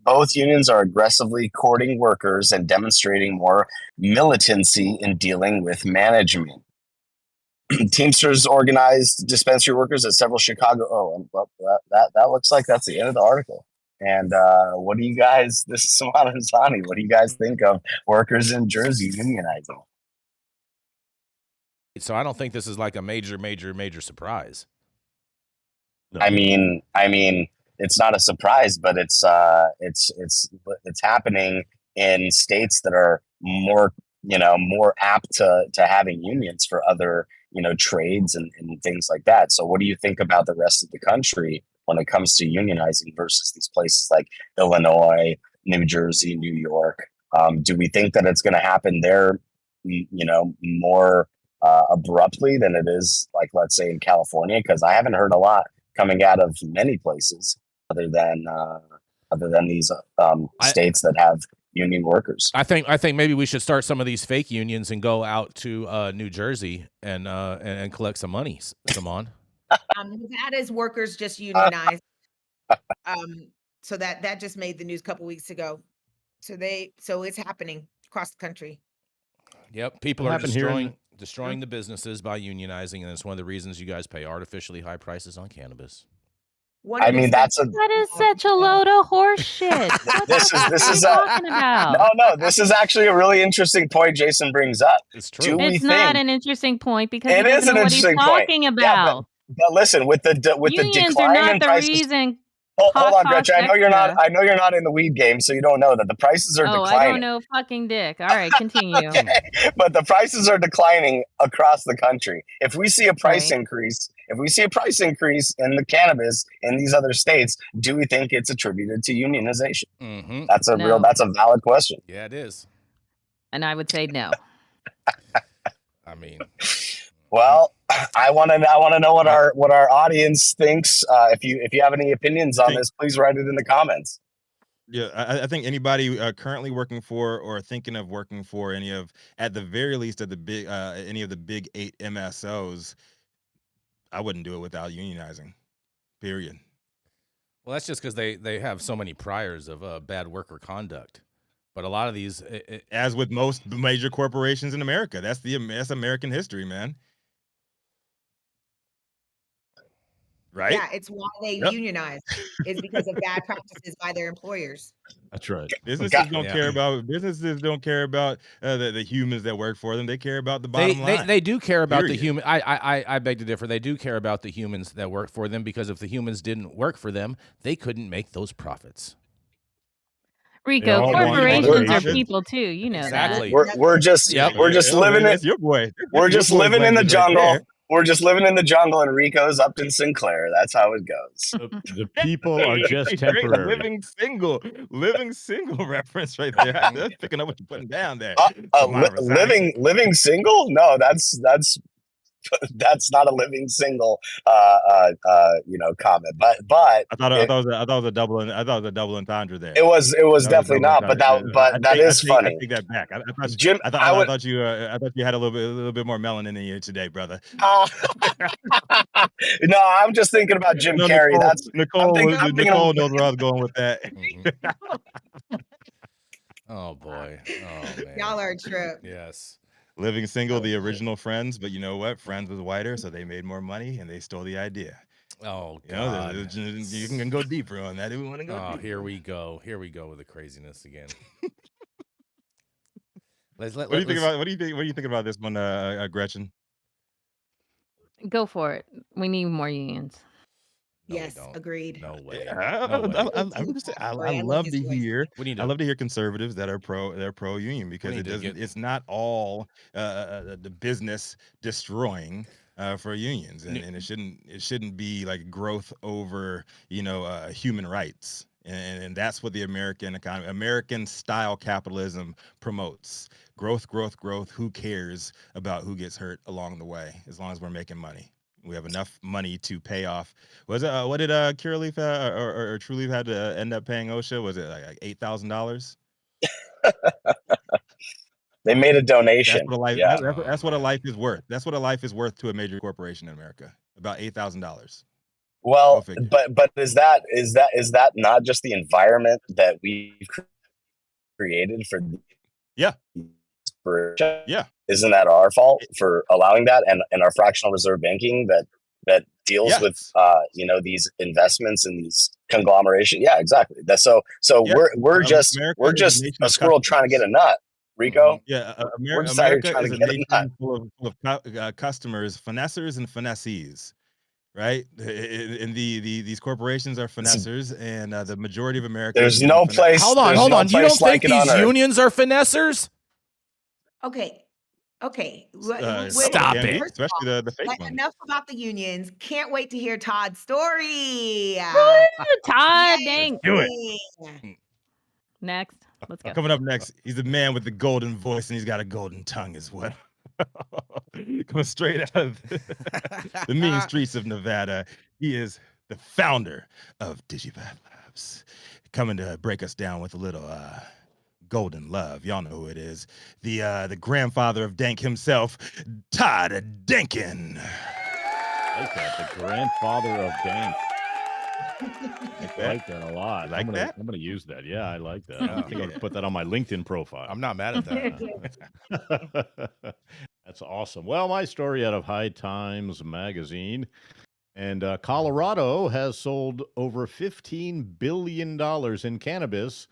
Both unions are aggressively courting workers and demonstrating more militancy in dealing with management. Teamsters organized dispensary workers at several Chicago. Oh, well, that looks like that's the end of the article. And what do you guys? This is Saman Razani. What do you guys think of workers in Jersey unionizing? So I don't think this is like a major surprise. No. I mean, it's not a surprise, but it's happening in states that are more apt to having unions for other trades and things like that. So what do you think about the rest of the country when it comes to unionizing versus these places like Illinois, New Jersey, New York? Do we think that it's going to happen there, more abruptly than it is, like, let's say in California? Because I haven't heard a lot coming out of many places other than these states that have union workers. I think maybe we should start some of these fake unions and go out to New Jersey and collect some money. Saman. That is workers just unionized. So that just made the news a couple weeks ago. So it's happening across the country. Yep, people are destroying the businesses by unionizing, and it's one of the reasons you guys pay artificially high prices on cannabis. I mean, that is such a load of horse shit. This is talking about? No, this is actually a really interesting point Jason brings up. It's true. It's not an interesting point because it is an interesting point. Talking about. Yeah, but listen, with the unions decline are not in the prices. reason. Hold on, Gretchen. I know you're not in the weed game, so you don't know that the prices are declining. I don't know fucking dick. All right, continue. Okay. But the prices are declining across the country. If we see a price increase, in the cannabis in these other states, do we think it's attributed to unionization? Mm-hmm. That's a valid question. Yeah, it is. And I would say no. I mean, well, I want to know what our audience thinks. If you have any opinions on this, please write it in the comments. Yeah, I think anybody currently working for or thinking of working for at the very least, at the big any of the big 8 MSOs, I wouldn't do it without unionizing. Period. Well, that's just because they have so many priors of bad worker conduct. But a lot of these, as with most major corporations in America, that's American history, man. Right? Yeah, it's why they unionize. It's because of bad practices by their employers. That's right. Businesses don't care about the humans that work for them. They care about the bottom line. They do care about the human. I beg to differ. They do care about the humans that work for them, because if the humans didn't work for them, they couldn't make those profits. Rico, corporations are people too. You know exactly. that. We're just living it. Your boy. We're just living in the jungle. We're just living in the jungle, and Rico's up in Sinclair. That's how it goes. The people are just temporary. Living single reference right there. That's picking up what you're putting down there. Living single? No, that's not a living single comment. But I thought it was a double entendre there. It was definitely not, but that is funny. I take that back. Jim, I thought you had a little bit more melanin in you today, brother. No, I'm just thinking about Jim Carrey. Nicole knows where I was going with that. Oh boy. Oh man. Y'all are a trip. Yes. Living single, the original Friends, but you know what? Friends was whiter, so they made more money and they stole the idea. Oh God! You can go deeper on that if we want to go. Oh, here we go with the craziness again. What do you think about this one, Gretchen? Go for it. We need more unions. No, yes, agreed. No way. I love to hear. I love to hear conservatives that are pro union, because it's not all the business destroying for unions, and it shouldn't be like growth over human rights, and that's what the American economy, American style capitalism promotes. Growth. Who cares about who gets hurt along the way, as long as we're making money? We have enough money to pay off. What did Curaleaf or Trulieve had to end up paying OSHA? Was it like $8,000? They made a donation. That's what a life is worth. That's what a life is worth to a major corporation in America. About $8,000. Well, but is that not just the environment that we've created for corporation. Yeah. Isn't that our fault for allowing that? And our fractional reserve banking that deals with these investments and these conglomeration. Yeah, exactly. That's so we're just a squirrel trying to get a nut, Rico. Yeah, We're just out here America trying is to a get a nut. nation full of customers, finessers and finessees, right? And these corporations are finessers, and the majority of Americans. There's no place. Hold on. You don't think these unions are finessers? Okay. Stop it. Especially the fake ones. Enough about the unions. Can't wait to hear Todd's story. Todd, dang. Do it. Next. Let's go. Coming up next, he's a man with a golden voice, and he's got a golden tongue as well. Coming straight out of the mean streets of Nevada, he is the founder of Digipath Labs. Coming to break us down with a little golden love. Y'all know who it is. The grandfather of Dank himself, Todd Denkin. I like that. The grandfather of Dank. I like that a lot. I'm gonna use that. Yeah, I like that. I think I'm gonna put that on my LinkedIn profile. I'm not mad at that. That's awesome. Well, my story out of High Times magazine, and Colorado has sold over $15 billion in cannabis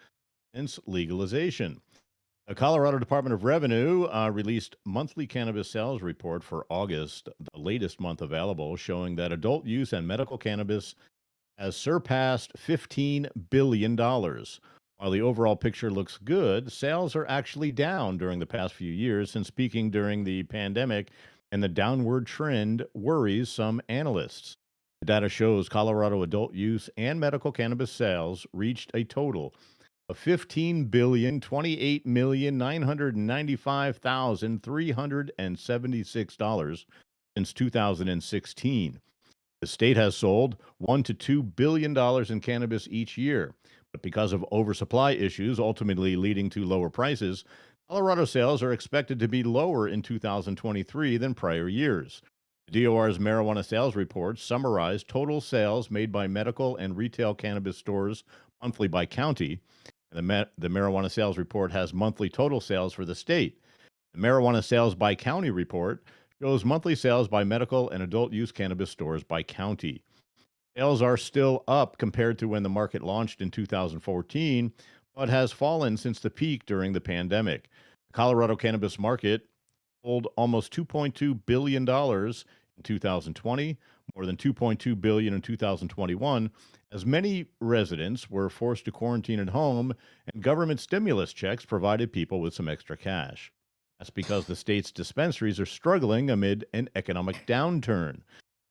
since legalization. The Colorado Department of Revenue released monthly cannabis sales report for August, the latest month available, showing that adult use and medical cannabis has surpassed $15 billion. While the overall picture looks good, sales are actually down during the past few years since peaking during the pandemic, and the downward trend worries some analysts. The data shows Colorado adult use and medical cannabis sales reached a total of $15,995,376 since 2016. The state has sold $1 to $2 billion in cannabis each year, but because of oversupply issues ultimately leading to lower prices, Colorado sales are expected to be lower in 2023 than prior years. The DOR's marijuana sales report summarized total sales made by medical and retail cannabis stores monthly by county. The marijuana sales report has monthly total sales for the state. The marijuana sales by county report shows monthly sales by medical and adult use cannabis stores by county. Sales are still up compared to when the market launched in 2014, but has fallen since the peak during the pandemic. The Colorado cannabis market sold almost $2.2 billion in 2020, more than $2.2 billion in 2021, as many residents were forced to quarantine at home and government stimulus checks provided people with some extra cash. That's because the state's dispensaries are struggling amid an economic downturn.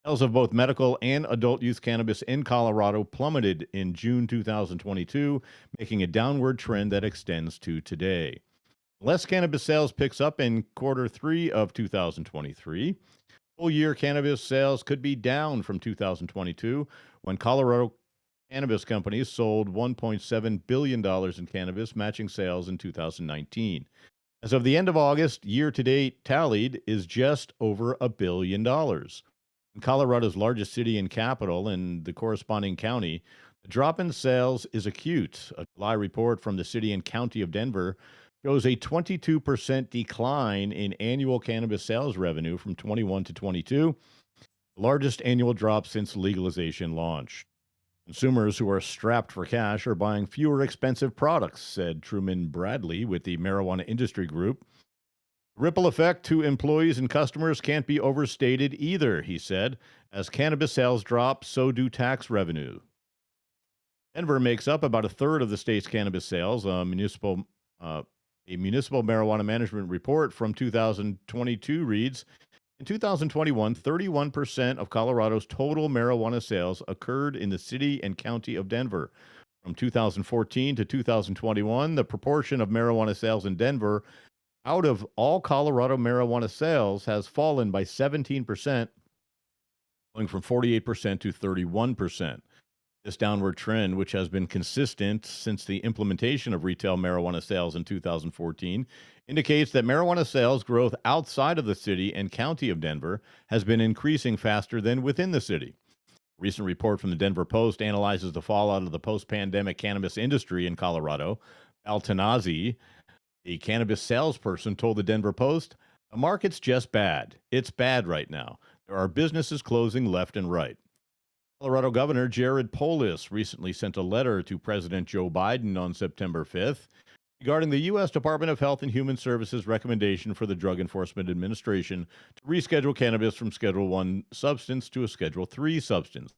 Sales of both medical and adult use cannabis in Colorado plummeted in June 2022, making a downward trend that extends to today. Unless cannabis sales picks up in quarter 3 of 2023, full-year cannabis sales could be down from 2022, when Colorado cannabis companies sold $1.7 billion in cannabis, matching sales in 2019. As of the end of August, year-to-date tallied is just over $1 billion. In Colorado's largest city and capital and the corresponding county, the drop in sales is acute. A July report from the city and county of Denver shows a 22% decline in annual cannabis sales revenue from 21 to 22, the largest annual drop since legalization launched. Consumers who are strapped for cash are buying fewer expensive products, said Truman Bradley with the Marijuana Industry Group. The ripple effect to employees and customers can't be overstated either, he said. As cannabis sales drop, so do tax revenue. Denver makes up about a third of the state's cannabis sales. A municipal marijuana management report from 2022 reads, in 2021, 31% of Colorado's total marijuana sales occurred in the city and county of Denver. From 2014 to 2021, the proportion of marijuana sales in Denver out of all Colorado marijuana sales has fallen by 17%, going from 48% to 31%. This downward trend, which has been consistent since the implementation of retail marijuana sales in 2014, indicates that marijuana sales growth outside of the city and county of Denver has been increasing faster than within the city. A recent report from the Denver Post analyzes the fallout of the post-pandemic cannabis industry in Colorado. Al Tanazi, A cannabis salesperson told the Denver Post, "The market's just bad. It's bad right now. There are businesses closing left and right." Colorado Governor Jared Polis recently sent a letter to President Joe Biden on September 5th regarding the U.S. Department of Health and Human Services recommendation for the Drug Enforcement Administration to reschedule cannabis from Schedule 1 substance to a Schedule 3 substance.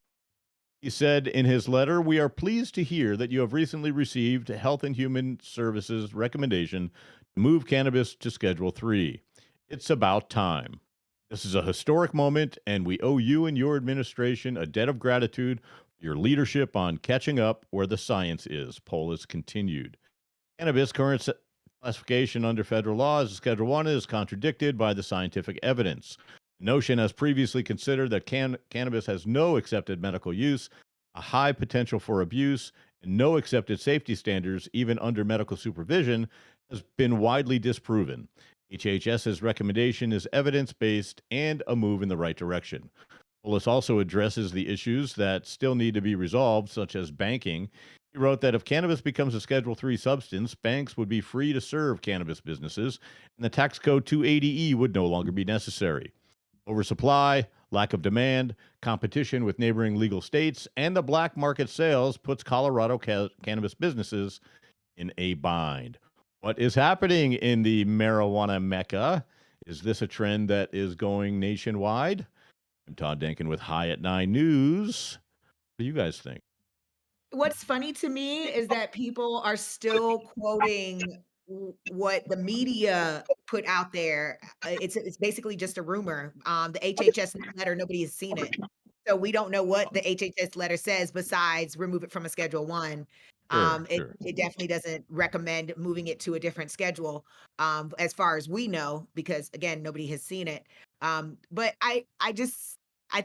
He said in his letter, "We are pleased to hear that you have recently received Health and Human Services recommendation to move cannabis to Schedule 3. It's about time. This is a historic moment, and we owe you and your administration a debt of gratitude for your leadership on catching up where the science is," Polis continued. Cannabis' current classification under federal law as Schedule 1 is contradicted by the scientific evidence. The notion has previously considered that cannabis has no accepted medical use, a high potential for abuse, and no accepted safety standards, even under medical supervision, has been widely disproven. HHS's recommendation is evidence-based and a move in the right direction. Polis also addresses the issues that still need to be resolved, such as banking. He wrote that if cannabis becomes a Schedule 3 substance, banks would be free to serve cannabis businesses, and the tax code 280E would no longer be necessary. Oversupply, lack of demand, competition with neighboring legal states, and the black market sales puts Colorado cannabis businesses in a bind. What is happening in the marijuana mecca? Is this a trend that is going nationwide? I'm Todd Denkin with High at 9 News. What do you guys think? What's funny to me is that people are still quoting what the media put out there. It's basically just a rumor. The HHS letter, nobody has seen it. So we don't know what the HHS letter says besides remove it from a Schedule 1. It definitely doesn't recommend moving it to a different schedule, as far as we know, because again, nobody has seen it. But I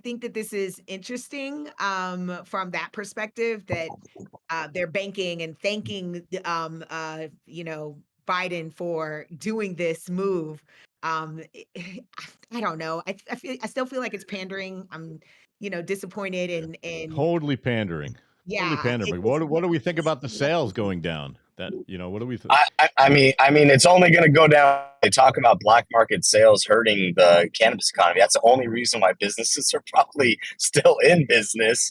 think that this is interesting, from that perspective, that they're banking and thanking Biden for doing this move. I don't know. I still feel like it's pandering. I'm disappointed in Totally pandering. Totally yeah. pandering. What do we think about the sales going down? What do we think? I mean, it's only going to go down. They talk about black market sales hurting the cannabis economy. That's the only reason why businesses are probably still in business,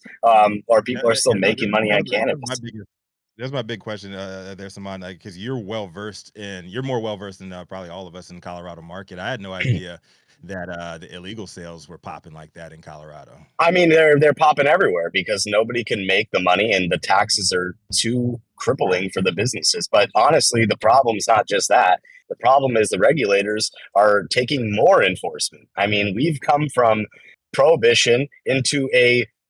or people are still making money on cannabis. That's my big question there, Saman, because you're more well-versed than probably all of us in Colorado market. I had no idea that the illegal sales were popping like that in Colorado. I mean, they're popping everywhere because nobody can make the money and the taxes are too crippling for the businesses. But honestly, the problem is not just that. The problem is the regulators are taking more enforcement. I mean, we've come from prohibition into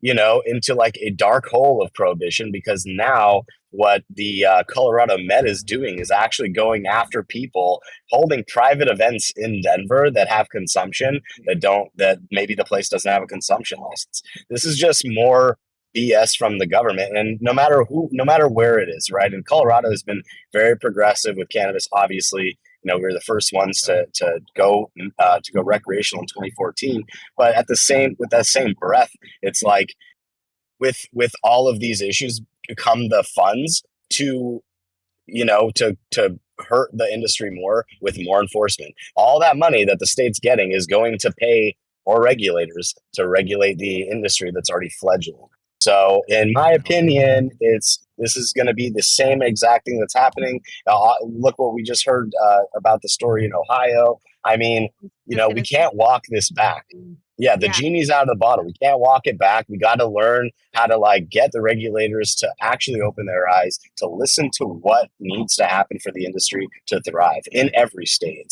into like a dark hole of prohibition, because now what the Colorado Met is doing is actually going after people holding private events in Denver that have consumption that maybe the place doesn't have a consumption license. This is just more BS from the government, and no matter where it is, right? And Colorado has been very progressive with cannabis. Obviously, we were the first ones to go recreational in 2014. But with that same breath, it's like with all of these issues come the funds to hurt the industry more with more enforcement. All that money that the state's getting is going to pay more regulators to regulate the industry that's already fledgling. So, in my opinion, this is going to be the same exact thing that's happening. Look what we just heard about the story in Ohio. I mean, we can't walk this back. Yeah, the genie's out of the bottle. We can't walk it back. We got to learn how to get the regulators to actually open their eyes, to listen to what needs to happen for the industry to thrive in every state.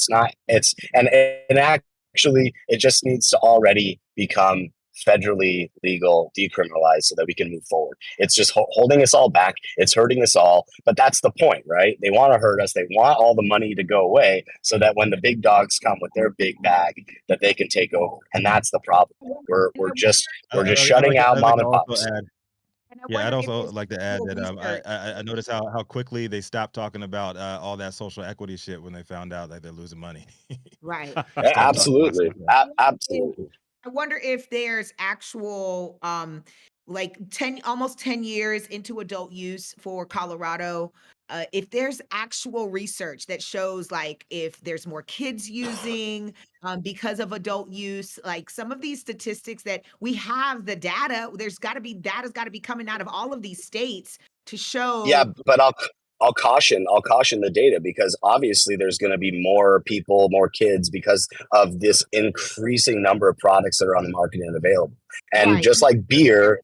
Actually, it just needs to already become federally legal, decriminalized, so that we can move forward. It's just holding us all back. It's hurting us all. But that's the point, right? They want to hurt us. They want all the money to go away so that when the big dogs come with their big bag, that they can take over. And that's the problem. We're just shutting out mom and pops. I'd also like to add that I noticed how quickly they stopped talking about all that social equity shit when they found out that they're losing money. Right. Absolutely. Absolutely. I wonder if there's actual almost 10 years into adult use for Colorado. if there's actual research that shows like if there's more kids using because of adult use, like some of these statistics that we have the data, data's got to be coming out of all of these states to show. Yeah, but I'll caution the data, because obviously there's going to be more people, more kids, because of this increasing number of products that are on the market and available. And Right. just like beer,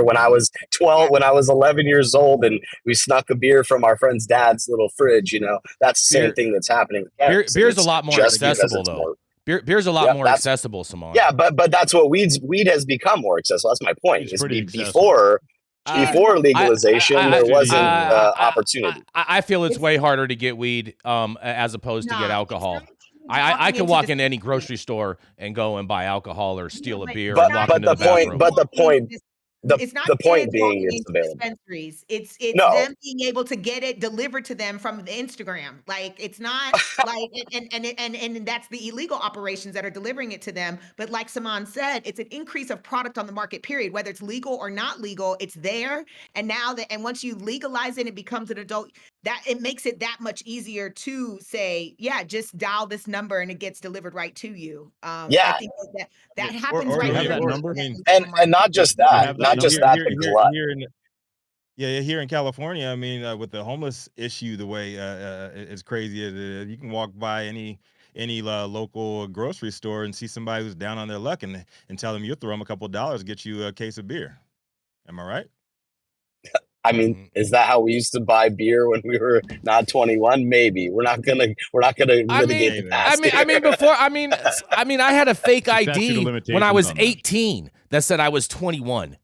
when I was 12, when I was 11 years old, and we snuck a beer from our friend's dad's little fridge, that's the same thing that's happening with cannabis. Beer's a lot more Just because accessible, it's though. more- Beer's a lot Yeah, more that's- accessible, Saman. Yeah, but that's what weed has become more accessible. That's my point. It's It's pretty before legalization, there wasn't opportunity. I feel it's way harder to get weed as opposed to get Nah, alcohol. it's not I can into walk the into any same grocery store and go and buy alcohol or steal a but beer it's and not- walk into the bathroom. It's not the point kids being walking it's into available. dispensaries. It's No. them being able to get it delivered to them from the Instagram. Like it's not like and that's the illegal operations that are delivering it to them. But like Saman said, it's an increase of product on the market, period. Whether it's legal or not legal, it's there. And now and once you legalize it, it becomes an adult. That it makes it that much easier to say, yeah, just dial this number and it gets delivered right to you. Yeah. I think that happens or right you have here. that number? And not just that, the glut. Here in California, I mean, with the homeless issue, the way it's crazy, you can walk by any local grocery store and see somebody who's down on their luck and tell them you'll throw them a couple of dollars, get you a case of beer. Am I right? I mean, is that how we used to buy beer when we were not 21? Maybe. We're not gonna litigate the past. I mean, I had a fake ID when I limitations was on that. 18 that said I was 21.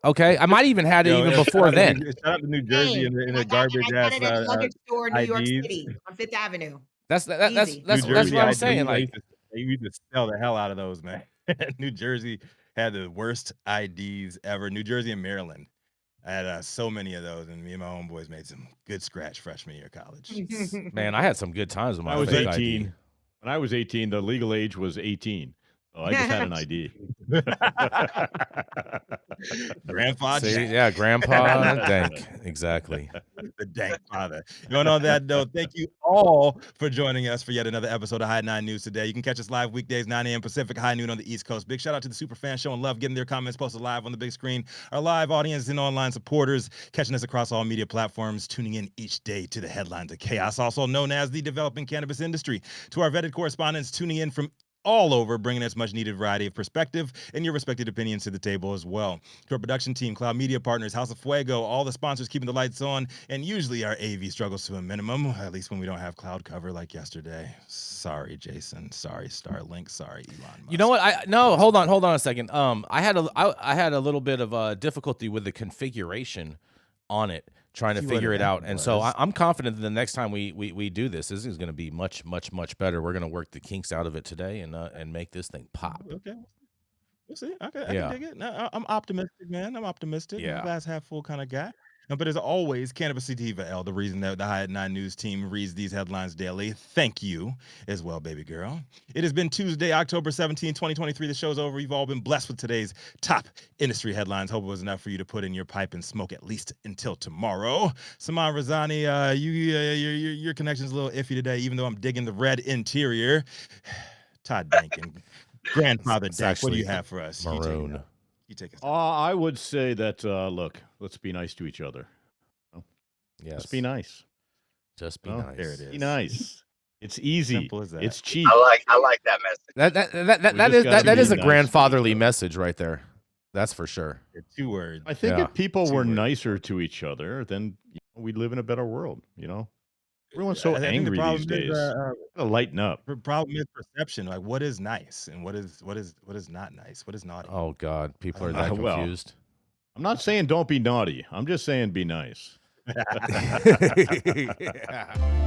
Okay, I might even had it even before then. Shout out to New Jersey and the garbage I got ass it at a luggage store in New York IDs. City on Fifth Avenue. That's New what Jersey I'm IDs, saying. Like, they used to sell the hell out of those, man. New Jersey had the worst IDs ever. New Jersey and Maryland. I had so many of those, and me and my homeboys made some good scratch freshman year of college. man, I had some good times with When my I was fake 18. ID. When I was 18, the legal age was 18. So I just had an ID. Grandpa See, Jack. yeah, Grandpa Dank, exactly. The dank father. On that note, thank you all for joining us for yet another episode of High 9 News today. You can catch us live weekdays, 9 a.m. Pacific, high noon on the East Coast. Big shout out to the super fans showing love, getting their comments posted live on the big screen. Our live audience and online supporters catching us across all media platforms, tuning in each day to the headlines of chaos, also known as the developing cannabis industry. To our vetted correspondents tuning in from all over, bringing us much needed variety of perspective and your respected opinions to the table as well. To our production team, Cloud Media Partners, House of Fuego, all the sponsors keeping the lights on, and usually our AV struggles to a minimum, at least when we don't have cloud cover like yesterday. Sorry, Jason. Sorry, Starlink. Sorry, Elon Musk. You know what? Hold on a second. I had a little bit of difficulty with the configuration on it, trying to See what figure it out. And so was. I'm confident that the next time we do this is going to be much better. We're going to work the kinks out of it today and make this thing pop. Okay. We'll see. Okay, Yeah. I can dig it. No, I'm optimistic, man. I'm optimistic. I'm Yeah. a glass half full kind of guy. But as always, Cannabis Sativa L, the reason that the High 9 News team reads these headlines daily. Thank you as well, baby girl. It has been Tuesday, October 17, 2023. The show's over. You've all been blessed with today's top industry headlines. Hope it was enough for you to put in your pipe and smoke at least until tomorrow. Saman Razani, your connection's a little iffy today, even though I'm digging the red interior. Todd Denkin, grandfather It's Dank, what do you actually have for us? maroon. You take us. I would say that, look, let's be nice to each other. Yes. Just be nice. Just be Oh, nice. There it is. Be nice. It's easy. Simple as that. It's cheap. I like that message. That is a nice grandfatherly to each other. message right there. That's for sure. 2 words. I think Yeah. if people Two were words. nicer to each other, then we'd live in a better world, Everyone's so I think the angry problem these days. is, Gotta lighten up. the problem is perception. Like, what is nice and what is not nice? What is naughty? Oh God, people are that Well, confused. I'm not saying don't be naughty. I'm just saying be nice. Yeah.